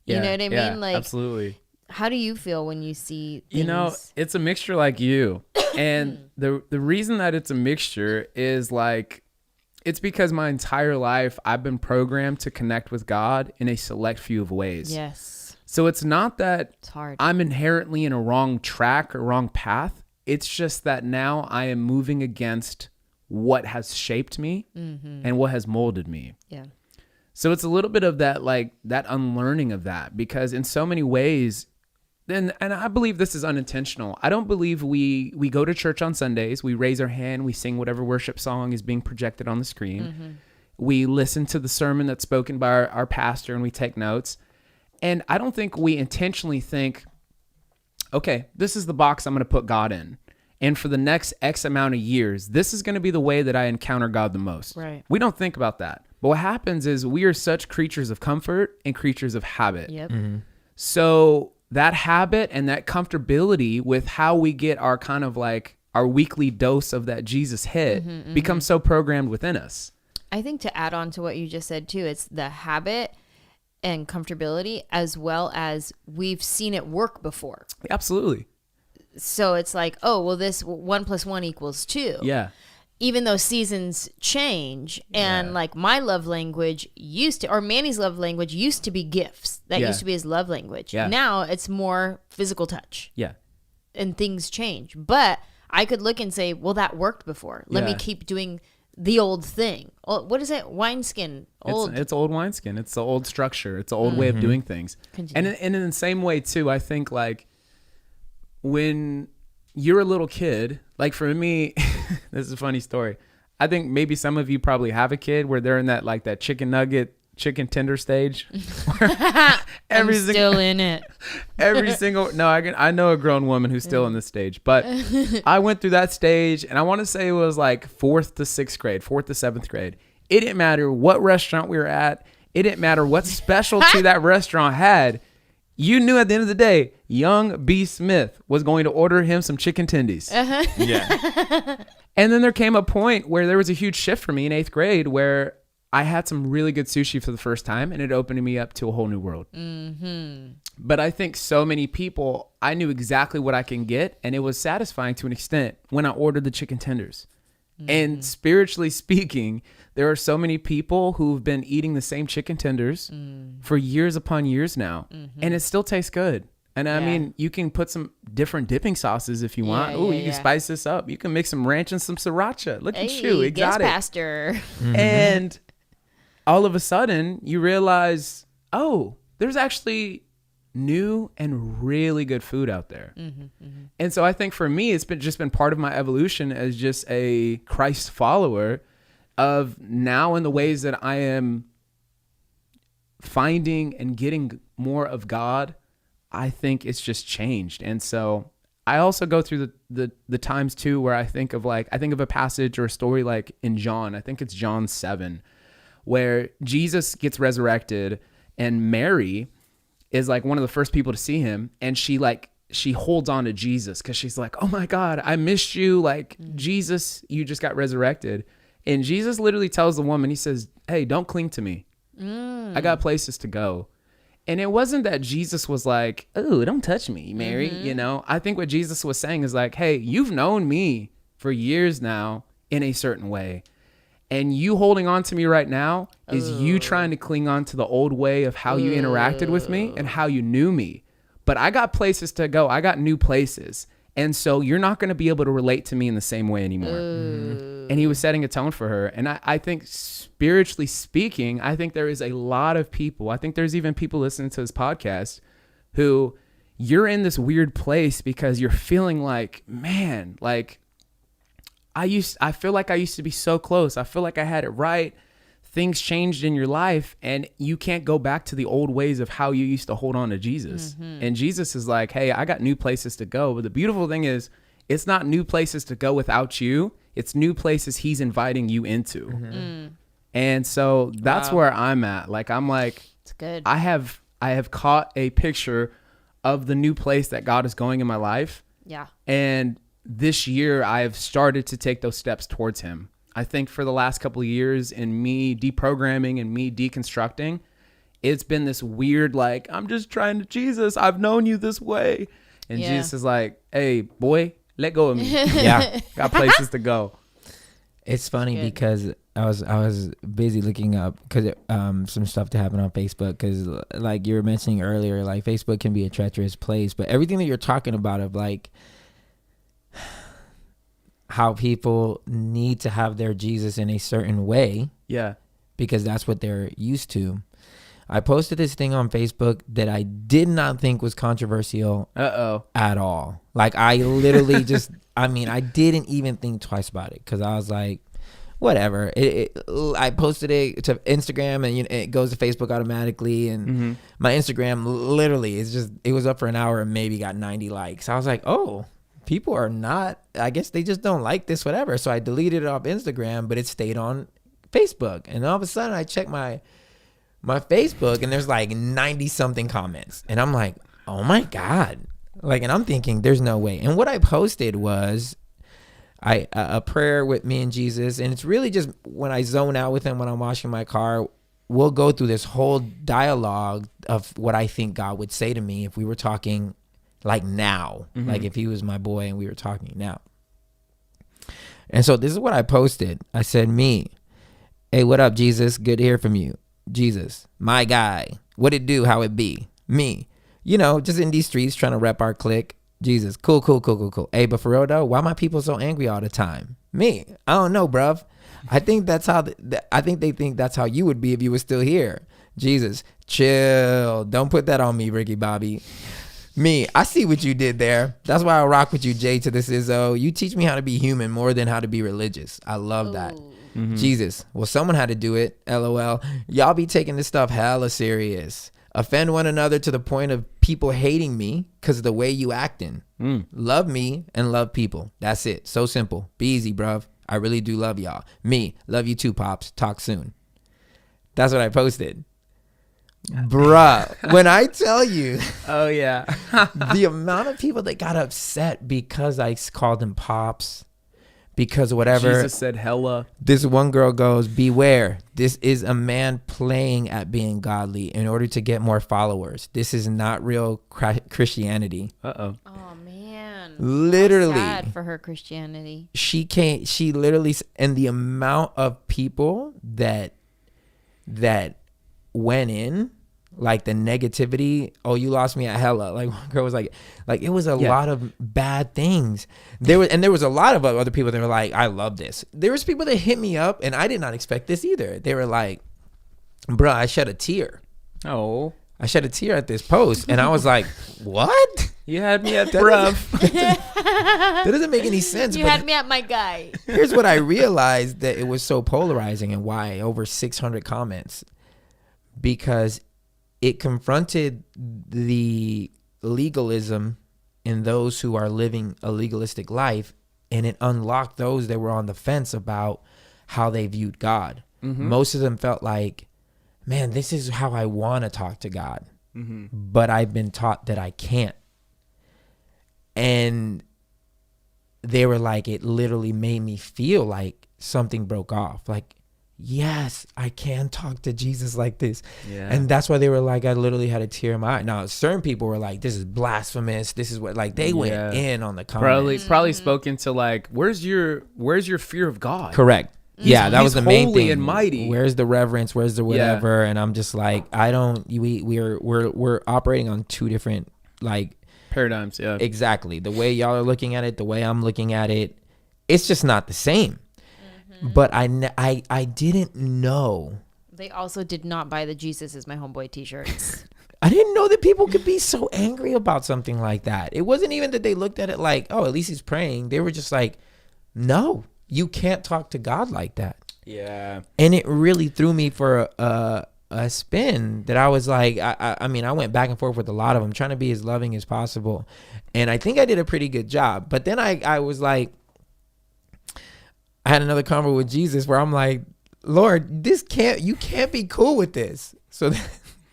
you know what I mean? Like, absolutely. How do you feel when you see things? You know, it's a mixture like you. And the reason that it's a mixture is like, it's because my entire life I've been programmed to connect with God in a select few of ways. Yes. So it's not that I'm inherently in a wrong track or wrong path. It's just that now I am moving against what has shaped me and what has molded me. Yeah. So it's a little bit of that, like that unlearning of that, because in so many ways, and I believe this is unintentional. I don't believe we go to church on Sundays, we raise our hand, we sing whatever worship song is being projected on the screen. We listen to the sermon that's spoken by our pastor and we take notes. And I don't think we intentionally think, okay, this is the box I'm going to put God in. And for the next X amount of years, this is going to be the way that I encounter God the most. Right. We don't think about that. But what happens is we are such creatures of comfort and creatures of habit. Yep. So that habit and that comfortability with how we get our kind of like our weekly dose of that Jesus hit becomes so programmed within us. I think to add on to what you just said too, it's the habit and comfortability as well as we've seen it work before. Absolutely. So it's like, oh, well, this 1 + 1 = 2. Yeah. Even though seasons change and like my love language used to, or Manny's love language used to be gifts. That used to be his love language. Yeah. Now it's more physical touch. Yeah. and things change. But I could look and say, well, that worked before. Let me keep doing the old thing. What is it? Wineskin. It's old wineskin. It's the old structure. It's the old way of doing things. Continue. And in the same way too, I think like when you're a little kid, like for me, this is a funny story. I think maybe some of you probably have a kid where they're in that like that chicken nugget, chicken tender stage. I'm still in it. I know a grown woman who's still in this stage, but I went through that stage, and I want to say it was like 4th to 7th grade. It didn't matter what restaurant we were at. It didn't matter what specialty that restaurant had. You knew at the end of the day, young B. Smith was going to order him some chicken tendies. Yeah. And then there came a point where there was a huge shift for me in 8th grade where I had some really good sushi for the first time, and it opened me up to a whole new world. Mm-hmm. But I think so many people, I knew exactly what I can get, and it was satisfying to an extent when I ordered the chicken tenders. Mm-hmm. And spiritually speaking, there are so many people who've been eating the same chicken tenders for years upon years now, and it still tastes good. And I mean, you can put some different dipping sauces if you want. Oh, you can spice this up. You can mix some ranch and some sriracha. Look at you, exotic. Guest pastor. Mm-hmm. And all of a sudden, you realize, oh, there's actually new and really good food out there. And so I think for me, it's been part of my evolution as just a Christ follower of now in the ways that I am finding and getting more of God. I think it's just changed. And so I also go through the times too where I think of a passage or a story like in John. I think it's John 7, where Jesus gets resurrected and Mary is like one of the first people to see him, and she holds on to Jesus because she's like, oh my God, I missed you. Like, Jesus, you just got resurrected. And Jesus literally tells the woman, he says, hey, don't cling to me. I got places to go. And it wasn't that Jesus was like, oh, don't touch me, Mary. You know, I think what Jesus was saying is like, hey, you've known me for years now in a certain way. And you holding on to me right now is you trying to cling on to the old way of how you interacted with me and how you knew me. But I got places to go. I got new places. And so you're not going to be able to relate to me in the same way anymore. And he was setting a tone for her. And I think spiritually speaking, I think there is a lot of people. I think there's even people listening to this podcast who you're in this weird place because you're feeling like, man, like I feel like I used to be so close. I feel like I had it right. Things changed in your life and you can't go back to the old ways of how you used to hold on to Jesus. And Jesus is like, hey, I got new places to go. But the beautiful thing is it's not new places to go without you. It's new places he's inviting you into. And so that's where I'm at. Like, I'm like, it's good. I have caught a picture of the new place that God is going in my life. Yeah. And this year I have started to take those steps towards him. I think for the last couple of years in me deprogramming and me deconstructing, it's been this weird, like, I'm just trying to Jesus. I've known you this way. And Jesus is like, hey, boy, let go of me. Yeah. Got places to go. It's funny because I was busy looking up some stuff to happen on Facebook because like you were mentioning earlier, like Facebook can be a treacherous place, but everything that you're talking about of like how people need to have their Jesus in a certain way. Yeah. Because that's what they're used to. I posted this thing on Facebook that I did not think was controversial at all. Like I literally I didn't even think twice about it because I was like, whatever. I posted it to Instagram and it goes to Facebook automatically. And my Instagram literally it was up for an hour and maybe got 90 likes. I was like, oh, people are not, I guess they just don't like this, whatever. So I deleted it off Instagram, but it stayed on Facebook. And all of a sudden I checked my Facebook and there's like 90 something comments. And I'm like, oh my God. Like, and I'm thinking there's no way. And what I posted was a prayer with me and Jesus. And it's really just when I zone out with him when I'm washing my car, we'll go through this whole dialogue of what I think God would say to me if we were talking like now, like if he was my boy and we were talking now. And so this is what I posted. I said, hey, what up, Jesus? Good to hear from you. Jesus, my guy. What it do? How it be? Me. You know, just in these streets trying to rep our clique. Jesus. Cool. Hey, but for real though, why my people so angry all the time? Me. I don't know, bruv. I think that's how I think they think that's how you would be if you were still here. Jesus. Chill. Don't put that on me, Ricky Bobby. Me, I see what you did there. That's why I rock with you, Jay to the Sizzo. You teach me how to be human more than how to be religious. I love that. Mm-hmm. Jesus. Well, someone had to do it. LOL. Y'all be taking this stuff hella serious. Offend one another to the point of people hating me because of the way you acting. Love me and love people. That's it. So simple. Be easy, bruv. I really do love y'all. Me. Love you too, Pops. Talk soon. That's what I posted. Bruh, when I tell you, Oh yeah. the amount of people that got upset because I called them Pops, because whatever. Jesus said hella. This one girl goes, beware. This is a man playing at being godly in order to get more followers. This is not real Christianity. Uh-oh. Oh man. Literally. Sad for her Christianity. She literally, and the amount of people that went in, like the negativity, oh, you lost me at hella. Like one girl was like it was a lot of bad things. There was a lot of other people that were like, I love this. There was people that hit me up and I did not expect this either. They were like, bruh, I shed a tear. Oh. I shed a tear at this post. And I was like, what? You had me at bruv. That doesn't make any sense. You but had me at my guy. here's what I realized that it was so polarizing and why. Over 600 comments. Because it confronted the legalism in those who are living a legalistic life, and it unlocked those that were on the fence about how they viewed God. Mm-hmm. Most of them felt like, man, this is how I want to talk to God, Mm-hmm. but I've been taught that I can't. And they were like, it literally made me feel like something broke off. Like, yes, I can talk to Jesus like this. Yeah. And that's why they were like, I literally had a tear in my eye. Now, certain people were like, this is blasphemous. This is what, like, they went in on the comments. Probably spoken to like, where's your fear of God? Correct. Yeah, that was the main holy thing. and mighty. Where's the reverence? Where's the whatever? And I'm just like, I don't. We're operating on two different like Paradigms. Yeah. exactly the way y'all are looking at it, the way I'm looking at it. It's just not the same. But I didn't know. They also did not buy the Jesus is my homeboy t-shirts. I didn't know that people could be so angry about something like that. It wasn't even that they looked at it like, oh, at least he's praying. They were just like, no, you can't talk to God like that. Yeah. And it really threw me for a spin that I was like, I mean, I went back and forth with a lot of them, trying to be as loving as possible. And I think I did a pretty good job. But then I was like, I had another convo with Jesus where I'm like, Lord, you can't be cool with this. So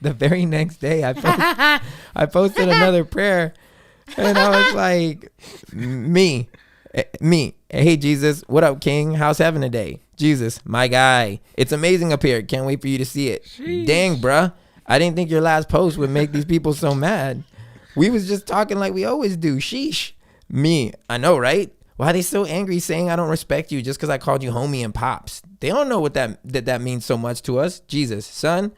the very next day I posted another prayer and I was like, me, hey Jesus, what up King? How's heaven today? Jesus, my guy, it's amazing up here. Can't wait for you to see it. Sheesh. Dang, bruh. I didn't think your last post would make these people so mad. We was just talking like we always do. Sheesh. Me, I know, right? Why are they so angry saying I don't respect you just because I called you homie and pops? They don't know what that means so much to us. Jesus, son,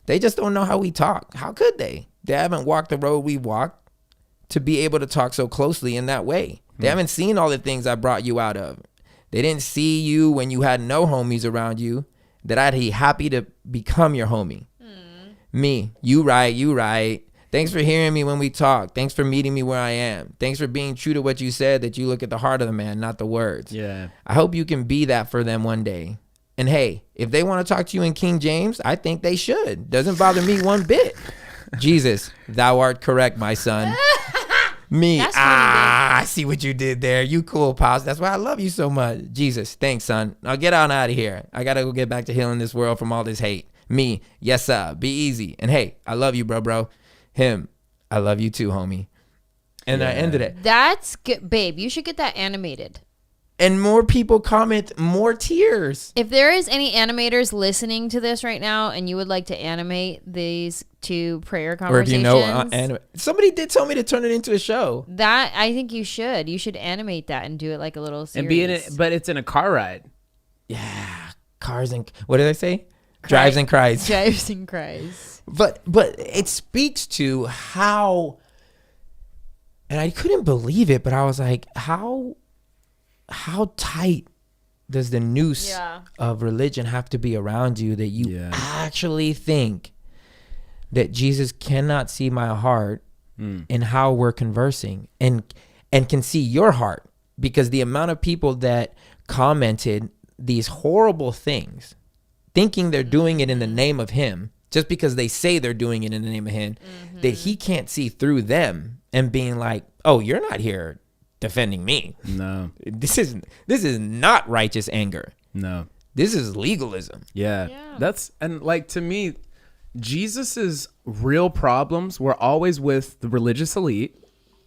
they just don't know how we talk. How could they? They haven't walked the road we've walked to be able to talk so closely in that way. They haven't seen all the things I brought you out of. They didn't see you when you had no homies around you, that I'd be happy to become your homie. Me, you right. Thanks for hearing me when we talk. Thanks for meeting me where I am. Thanks for being true to what you said, that you look at the heart of the man, not the words. Yeah. I hope you can be that for them one day. And hey, if they want to talk to you in King James, I think they should. Doesn't bother me one bit. Jesus, thou art correct, my son. Me, I see what you did there. You cool, Pops. That's why I love you so much. Jesus, thanks, son. Now get on out of here. I got to go get back to healing this world from all this hate. Me, yes, sir. Be easy. And hey, I love you, bro. Him, I love you too, homie. And I ended it. That's good, babe. You should get that animated. And more people comment, more tears. If there is any animators listening to this right now and you would like to animate these two prayer conversations. Or if you know, somebody did tell me to turn it into a show. That, I think you should. You should animate that and do it like a little series. And be in it, but it's in a car ride. Yeah. Cars and, what did I say? Drives and cries. Drives and cries. But it speaks to how And I couldn't believe it, but I was like, how tight does the noose of religion have to be around you that you actually think that Jesus cannot see my heart in how we're conversing and can see your heart? Because the amount of people that commented these horrible things, thinking they're doing it in the name of him, just because they say they're doing it in the name of him, that he can't see through them and being like, oh, you're not here defending me. No. This is not righteous anger. No. This is legalism. Yeah. That's, and like, to me, Jesus's real problems were always with the religious elite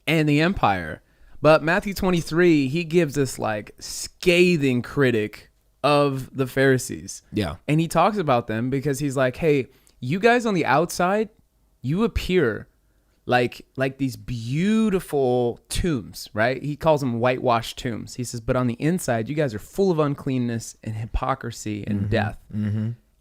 and the empire. But Matthew 23, he gives this like scathing critic of the Pharisees. Yeah. And he talks about them because he's like, hey, you guys on the outside, you appear like these beautiful tombs, right? He calls them whitewashed tombs. He says, but on the inside, you guys are full of uncleanness and hypocrisy and death.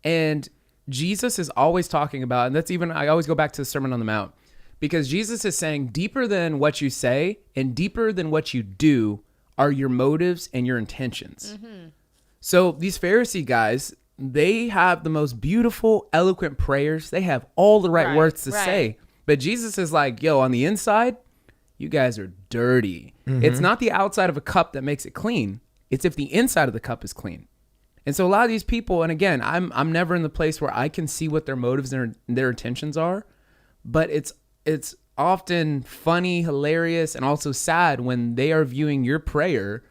And Jesus is always talking about, and that's even, I always go back to the Sermon on the Mount, because Jesus is saying deeper than what you say and deeper than what you do are your motives and your intentions. So these Pharisee guys, they have the most beautiful, eloquent prayers. They have all the right words to say. But Jesus is like, yo, on the inside, you guys are dirty. It's not the outside of a cup that makes it clean. It's if the inside of the cup is clean. And so a lot of these people, and again, I'm never in the place where I can see what their motives and their intentions are, but it's often funny, hilarious, and also sad when they are viewing your prayer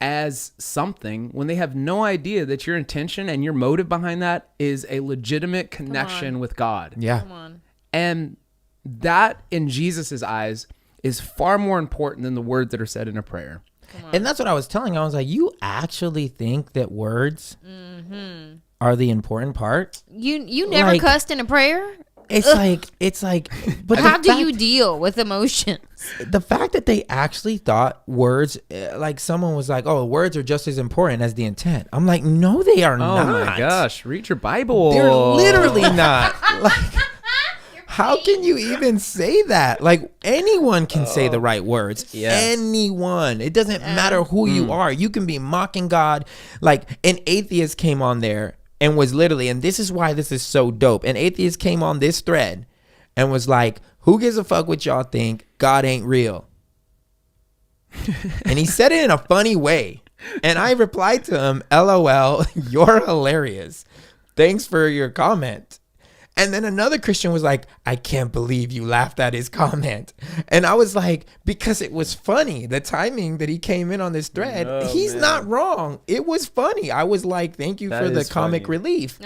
as something when they have no idea that your intention and your motive behind that is a legitimate connection with God. Yeah. Come on. And that, in Jesus's eyes, is far more important than the words that are said in a prayer. And that's what I was telling. I was like, you actually think that words are the important part? You never cussed in a prayer? It's like, but how do you deal with emotions? The fact that they actually thought words, like someone was like, oh, words are just as important as the intent. I'm like, no, they are not. Oh my gosh, read your Bible. They're literally not. Like, how can you even say that? Like, anyone can say the right words. Yes. Anyone. It doesn't matter who you are. You can be mocking God. Like, an atheist came on there and was literally, and this is why this is so dope. An atheist came on this thread and was like, who gives a fuck what y'all think? God ain't real. And he said it in a funny way. And I replied to him, LOL, you're hilarious. Thanks for your comment. And then another Christian was like, I can't believe you laughed at his comment. And I was like, because it was funny. The timing that he came in on this thread, he's not wrong. It was funny. I was like, thank you for the comic relief.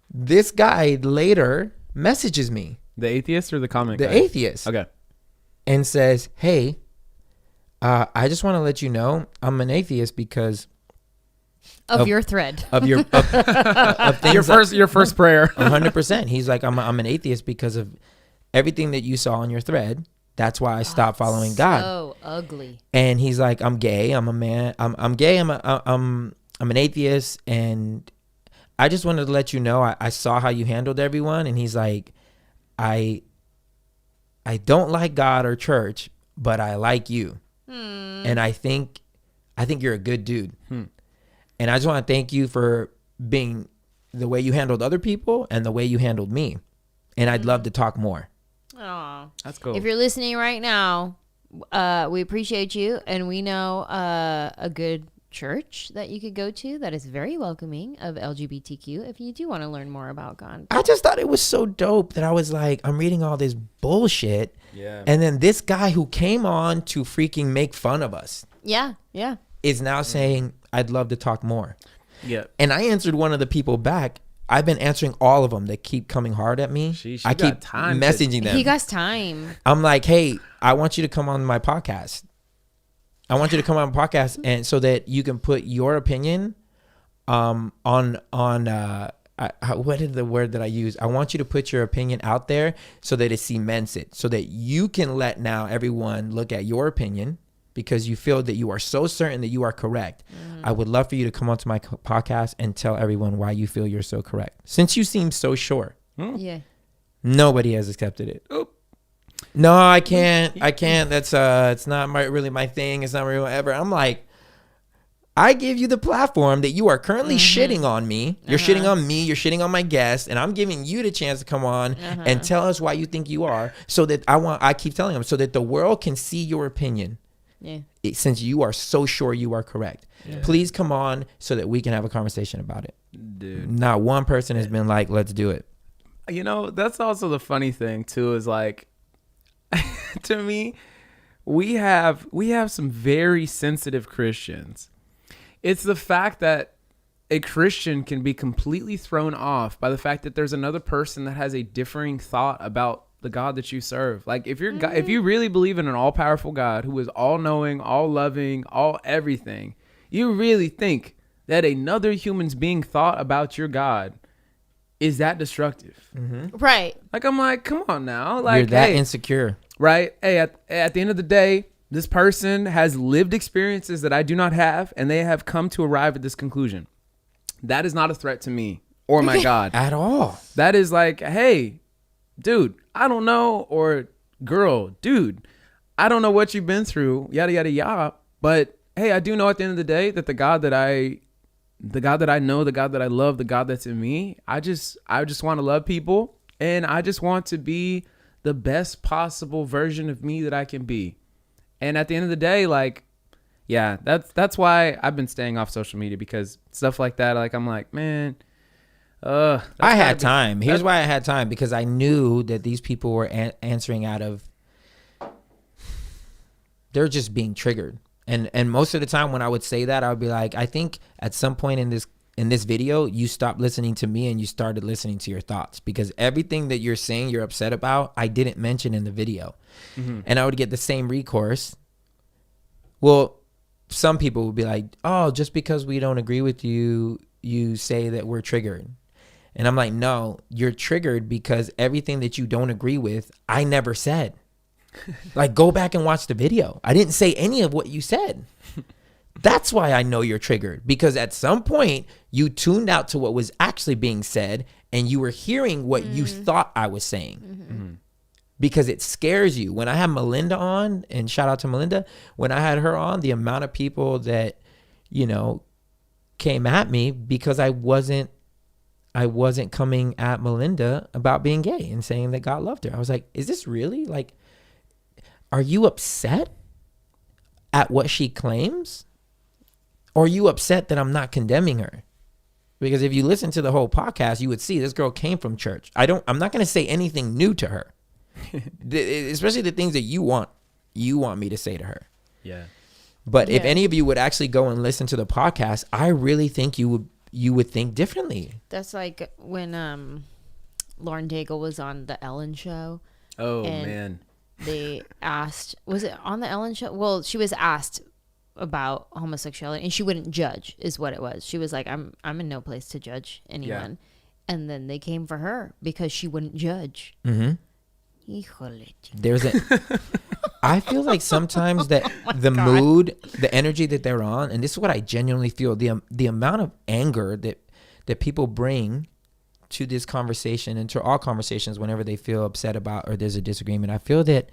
This guy later messages me. The atheist or the comic guy? The atheist. Okay. And says, hey, I just want to let you know I'm an atheist because of your thread of your of things your first prayer. 100%. He's like, I'm an atheist because of everything that you saw on your thread. That's why I stopped following God. So ugly. And he's like, I'm gay. I'm a man. I'm gay. I'm an atheist. And I just wanted to let you know I saw how you handled everyone. And he's like, I don't like God or church, but I like you. And I think you're a good dude. And I just want to thank you for being the way you handled other people and the way you handled me. And I'd love to talk more. Oh, that's cool. If you're listening right now, we appreciate you. And we know a good church that you could go to that is very welcoming of LGBTQ if you do want to learn more about God. I just thought it was so dope that I was like, I'm reading all this bullshit. Yeah. And then this guy who came on to freaking make fun of us. Yeah. Is now saying, I'd love to talk more. Yeah. And I answered one of the people back. I've been answering all of them that keep coming hard at me. I keep messaging them. He got time. I'm like, hey, I want you to come on my podcast. I want you to come on my podcast, and so that you can put your opinion on what is the word that I use? I want you to put your opinion out there so that it cements it, so that you can let now everyone look at your opinion because you feel that you are so certain that you are correct. I would love for you to come onto my podcast and tell everyone why you feel you're so correct. Since you seem so sure. Yeah. Nobody has accepted it. no, I can't. That's it's not really my thing. It's not really whatever. I'm like, I give you the platform that you are currently shitting on me. You're shitting on me. You're shitting on my guests, and I'm giving you the chance to come on and tell us why you think you are. So that I keep telling them so that the world can see your opinion. Yeah. Since you are so sure you are correct, please come on so that we can have a conversation about it. Dude, not one person has been like, let's do it. You know, that's also the funny thing too. Is like, to me, we have some very sensitive Christians. It's the fact that a Christian can be completely thrown off by the fact that there's another person that has a differing thought about the God that you serve. Like if if you really believe in an all-powerful God who is all-knowing, all-loving, all everything, you really think that another human's being thought about your God is that destructive. Right. Like, I'm like, come on now. Like, you're that insecure. Right? Hey, at the end of the day, this person has lived experiences that I do not have, and they have come to arrive at this conclusion. That is not a threat to me or my God. At all. That is like, hey, dude, I don't know, or girl, dude, I don't know what you've been through, yada, yada, yada. But hey, I do know at the end of the day that the God that I know, the God that I love, the God that's in me, I just want to love people, and I just want to be the best possible version of me that I can be. And at the end of the day, like, yeah, that's why I've been staying off social media, because stuff like that, like, I'm like, man, I had time. Here's why I had time, because I knew that these people were answering out of, they're just being triggered. And most of the time when I would say that, I would be like, I think at some point in this video, you stopped listening to me and you started listening to your thoughts, because everything that you're saying you're upset about, I didn't mention in the video. And I would get the same recourse. Well, some people would be like, oh, just because we don't agree with you, you say that we're triggered. And I'm like, no, you're triggered because everything that you don't agree with, I never said. Like, go back and watch the video. I didn't say any of what you said. That's why I know you're triggered, because at some point you tuned out to what was actually being said and you were hearing what you thought I was saying. Because it scares you. When I had Melinda on, and shout out to Melinda, when I had her on, the amount of people that, you know, came at me because I wasn't coming at Melinda about being gay and saying that God loved her. I was like, is this really, like, are you upset at what she claims? Or are you upset that I'm not condemning her? Because if you listen to the whole podcast, you would see this girl came from church. I'm not going to say anything new to her. Especially the things that you want me to say to her. Yeah. But if any of you would actually go and listen to the podcast, I really think you would think differently. That's like when Lauren Daigle was on the Ellen show. Oh, man. They asked, was it on the Ellen show? Well, she was asked about homosexuality, and she wouldn't judge, is what it was. She was like, I'm in no place to judge anyone. Yeah. And then they came for her because she wouldn't judge. I feel like sometimes that the mood, the energy that they're on, and this is what I genuinely feel, the amount of anger that people bring to this conversation and to all conversations whenever they feel upset about or there's a disagreement. I feel that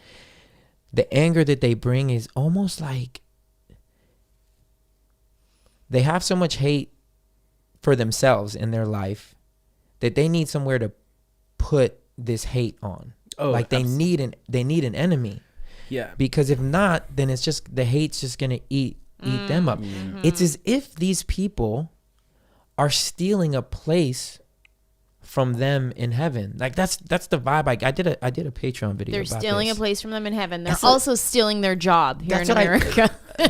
the anger that they bring is almost like they have so much hate for themselves in their life that they need somewhere to put this hate on. Oh, like they need an enemy. Yeah. Because if not, then it's just the hate's just gonna eat them up. It's as if these people are stealing a place from them in heaven. Like that's the vibe. I did a Patreon video. They're about stealing this. a place from them in heaven. They're also stealing their job here in America.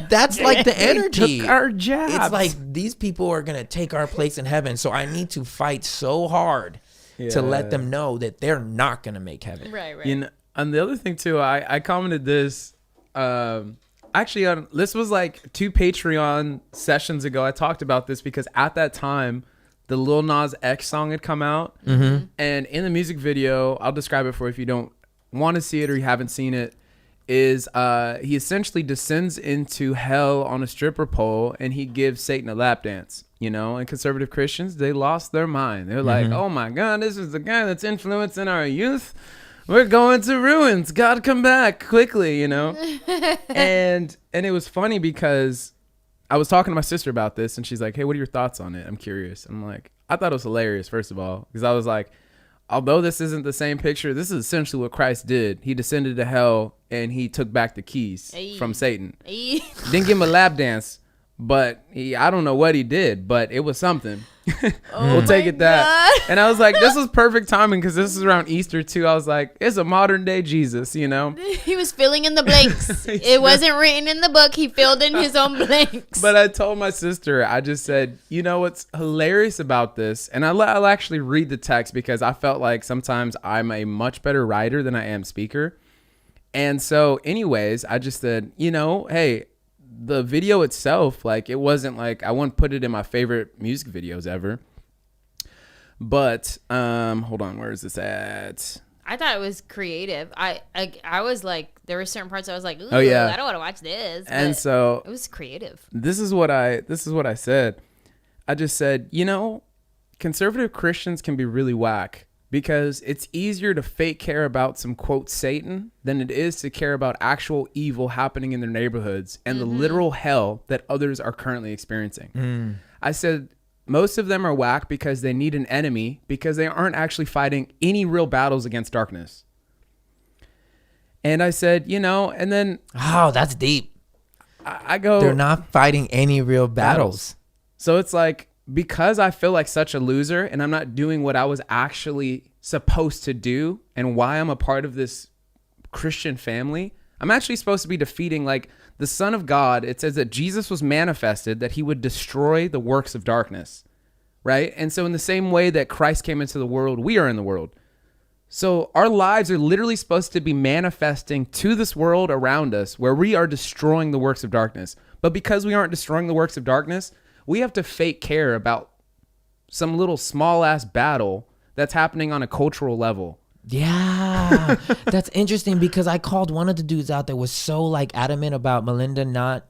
That's like the energy. Took our jobs. It's like these people are gonna take our place in heaven. So I need to fight so hard to let them know that they're not gonna make heaven. Right. You know, and the other thing too, I commented this. Actually, this was like 2 Patreon sessions ago. I talked about this because at that time, the Lil Nas X song had come out, and in the music video, I'll describe it for you if you don't want to see it or you haven't seen it. Is he essentially descends into hell on a stripper pole and he gives Satan a lap dance, you know? And conservative Christians, they lost their mind. They're like, oh my God, this is the guy that's influencing our youth. we're going to ruins. God, come back quickly, you know? and it was funny because I was talking to my sister about this, and she's like, hey, what are your thoughts on it? I'm curious. I'm like, I thought it was hilarious, first of all, because I was like, although this isn't the same picture, this is essentially what Christ did. He descended to hell, and he took back the keys from Satan. Didn't give him a lap dance, but I don't know what he did, but it was something. We'll take it that. And I was like, this was perfect timing because this is around Easter too. I was like, it's a modern day Jesus, you know? He was filling in the blanks. It wasn't written in the book. He filled in his own blanks. But I told my sister, I just said, you know what's hilarious about this? And I'll actually read the text because I felt like sometimes I'm a much better writer than I am speaker. And so anyways, I just said, you know, hey, the video itself, like, it wasn't like I wouldn't put it in my favorite music videos ever. But hold on, where is this at? I thought it was creative. I was like, there were certain parts I was like, ooh, oh yeah, I don't want to watch this. And so it was creative. This is what I said. I just said, you know, conservative Christians can be really whack because it's easier to fake care about some quote Satan than it is to care about actual evil happening in their neighborhoods and the literal hell that others are currently experiencing. I said most of them are whack because they need an enemy because they aren't actually fighting any real battles against darkness. And I said, you know, and then Oh, that's deep. I go, They're not fighting any real battles. So it's like, because I feel like such a loser and I'm not doing what I was actually supposed to do and why I'm a part of this Christian family, I'm actually supposed to be defeating like the Son of God. It says that Jesus was manifested, that he would destroy the works of darkness, right? And so in the same way that Christ came into the world, we are in the world. So our lives are literally supposed to be manifesting to this world around us where we are destroying the works of darkness. But because we aren't destroying the works of darkness, we have to fake care about some little small ass battle that's happening on a cultural level. Yeah, that's interesting because I called one of the dudes out that was so like adamant about Melinda not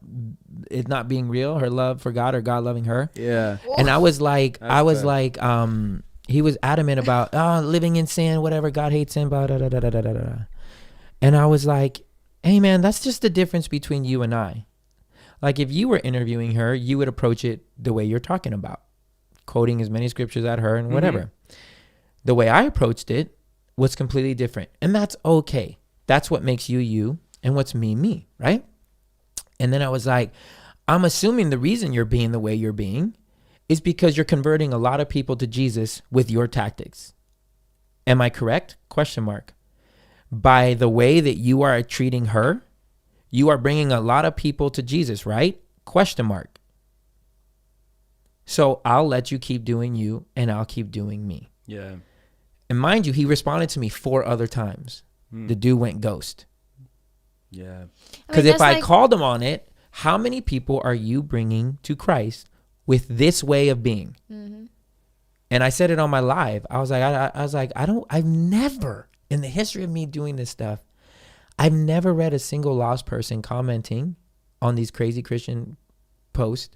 being real, her love for God or God loving her. Yeah. And I was like, That's he was adamant about living in sin, whatever, God hates sin, blah, da, da, da, da, da, da, da. And I was like, hey man, that's just the difference between you and I. Like if you were interviewing her, you would approach it the way you're talking about, quoting as many scriptures at her and whatever. The way I approached it was completely different. And that's okay. That's what makes you, you, and what's me, right? And then I was like, I'm assuming the reason you're being the way you're being is because you're converting a lot of people to Jesus with your tactics. Am I correct? Question mark. By the way that you are treating her, you are bringing a lot of people to Jesus, right? Question mark. So I'll let you keep doing you and I'll keep doing me. Yeah. And mind you, he responded to me 4 other times. The dude went ghost. Yeah. Because if I called him on it, how many people are you bringing to Christ with this way of being? And I said it on my live. I was like, I've never, in the history of me doing this stuff, I've never read a single lost person commenting on these crazy Christian posts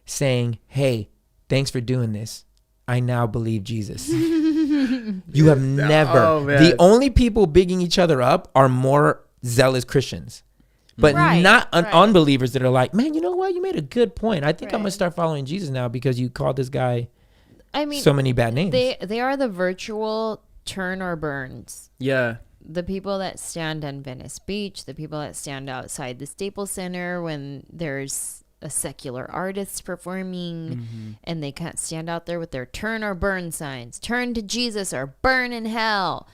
saying, hey, thanks for doing this. I now believe Jesus. You have never. Oh, man. The only people bigging each other up are more zealous Christians, but not unbelievers that are like, man, you know what? You made a good point. I think I'm going to start following Jesus now because you called this guy so many bad names. They are the virtual turn or burns. Yeah. The people that stand on Venice Beach, the people that stand outside the Staples Center when there's a secular artist performing and they can't stand out there with their turn or burn signs, turn to Jesus or burn in hell.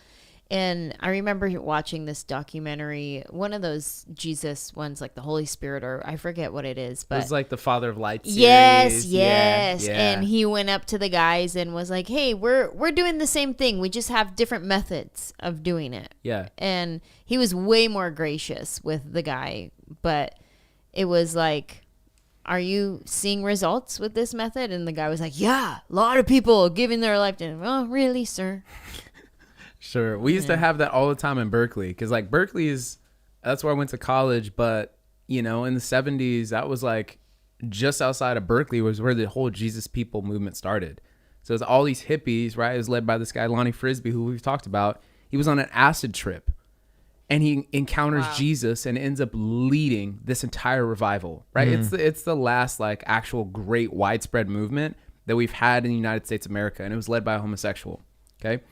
And I remember watching this documentary, one of those Jesus ones, like the Holy Spirit, or I forget what it is, but it was like the Father of Lights series. Yes. Yeah. And he went up to the guys and was like, hey, we're doing the same thing. We just have different methods of doing it. Yeah. And he was way more gracious with the guy, but it was like, are you seeing results with this method? And the guy was like, yeah, a lot of people giving their life to him. Oh, really, sir? Sure. We used to have that all the time in Berkeley because like Berkeley that's where I went to college. But, you know, in the 70s, that was like just outside of Berkeley was where the whole Jesus People movement started. So it's all these hippies, right? It was led by this guy, Lonnie Frisbee, who we've talked about. He was on an acid trip, and he encounters Jesus and ends up leading this entire revival. Right? It's the last like actual great widespread movement that we've had in the United States of America, and it was led by a homosexual. Okay.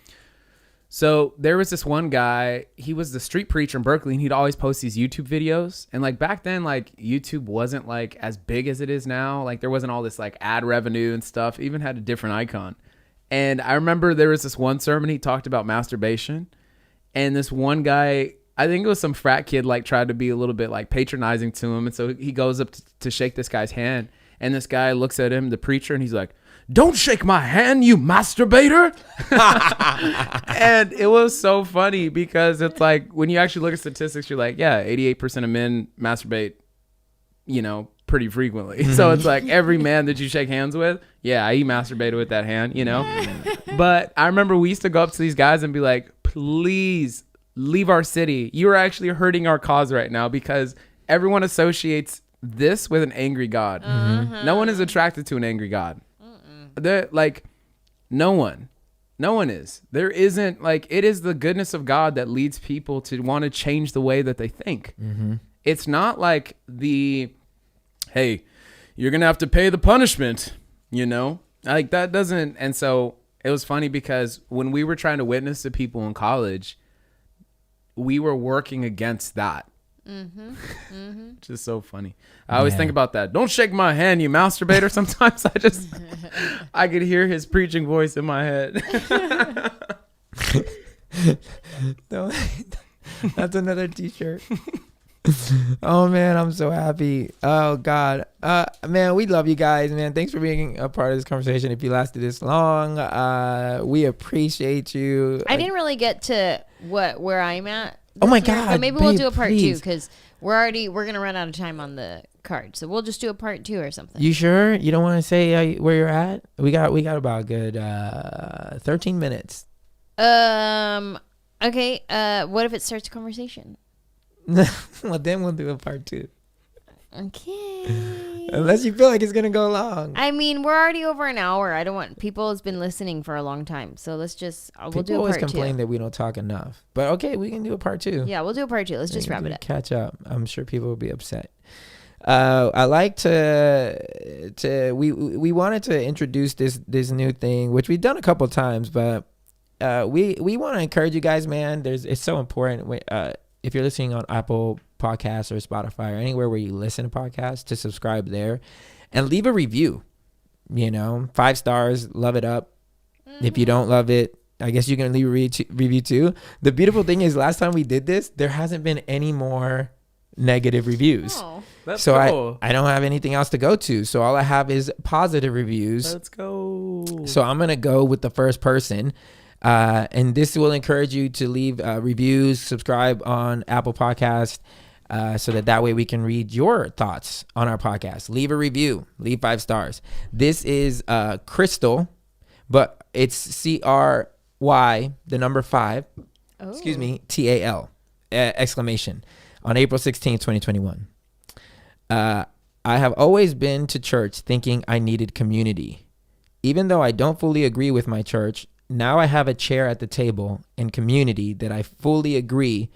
So there was this one guy, he was the street preacher in Berkeley, and he'd always post these YouTube videos. And like back then, like YouTube wasn't like as big as it is now. Like there wasn't all this like ad revenue and stuff. It even had a different icon. And I remember there was this one sermon, he talked about masturbation. And this one guy, I think it was some frat kid, like tried to be a little bit like patronizing to him. And so he goes up to shake this guy's hand. And this guy looks at him, the preacher, and he's like, "Don't shake my hand, you masturbator." And it was so funny because it's like when you actually look at statistics, you're like, yeah, 88% of men masturbate, you know, pretty frequently. So it's like every man that you shake hands with, yeah, he masturbated with that hand, you know. But I remember we used to go up to these guys and be like, please leave our city. You are actually hurting our cause right now, because everyone associates this with an angry God. No one is attracted to an angry God. They're like, no one is. There isn't, like, it is the goodness of God that leads people to want to change the way that they think. It's not like hey, you're gonna have to pay the punishment, you know, like that doesn't. And so it was funny because when we were trying to witness to people in college, we were working against that. Which is so funny. I always think about that. Don't shake my hand, you masturbator. Sometimes I could hear his preaching voice in my head. No, that's another t-shirt. Oh man, I'm so happy. Oh God, man, we love you guys, man. Thanks for being a part of this conversation. If you lasted this long, we appreciate you. I didn't really get to where I'm at. Oh my God, but maybe we'll babe, do a part please. 2, because we're gonna run out of time on the card, so we'll just do a part 2 or something. You sure you don't want to say where you're at? We got about a good 13 minutes. Okay. What if it starts a conversation? Well, then we'll do a part 2. Okay. Unless you feel like it's gonna go long. I mean, we're already over an hour. I don't want people has been listening for a long time, so let's just we'll People do a always part 2. complain that we don't talk enough, but okay, we can do a part 2. Yeah, we'll do a part 2. Let's just wrap it up. Catch up. I'm sure people will be upset. I like to we wanted to introduce this new thing, which we've done a couple of times, but we want to encourage you guys, man. It's so important. If you're listening on Apple Podcasts or Spotify or anywhere where you listen to podcasts, to subscribe there and leave a review. You know, 5 stars, love it up. If you don't love it, I guess you can leave a review too. The beautiful thing is, last time we did this, there hasn't been any more negative reviews. Oh. That's So cool. I don't have anything else to go to. So all I have is positive reviews. Let's go. So I'm going to go with the first person. And this will encourage you to leave reviews, subscribe on Apple Podcast, so that way we can read your thoughts on our podcast. Leave a review, leave 5 stars. This is Crystal, but it's CRY, the number 5, excuse me, TAL, exclamation, on April 16th, 2021. I have always been to church thinking I needed community. Even though I don't fully agree with my church, now I have a chair at the table and community that I fully agree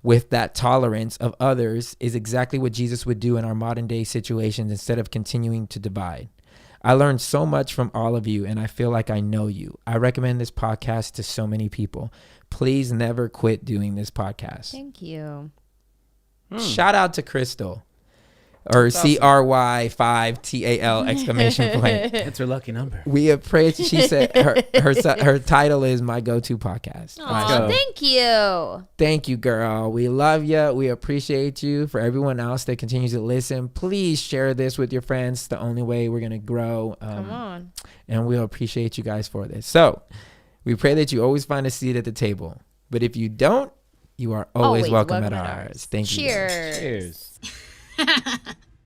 with. That tolerance of others is exactly what Jesus would do in our modern day situations instead of continuing to divide. I learned so much from all of you, and I feel like I know you. I recommend this podcast to so many people. Please never quit doing this podcast. Thank you. Shout out to Crystal. Or CRY5TAL exclamation point. It's her lucky number. We appreciate. She said her title is My Go-To Podcast. Aw, thank you. Thank you, girl. We love you. We appreciate you. For everyone else that continues to listen, please share this with your friends. It's the only way we're gonna grow. Come on. And we'll appreciate you guys for this. So we pray that you always find a seat at the table. But if you don't, you are always welcome at ours. Thank you. Cheers. Cheers.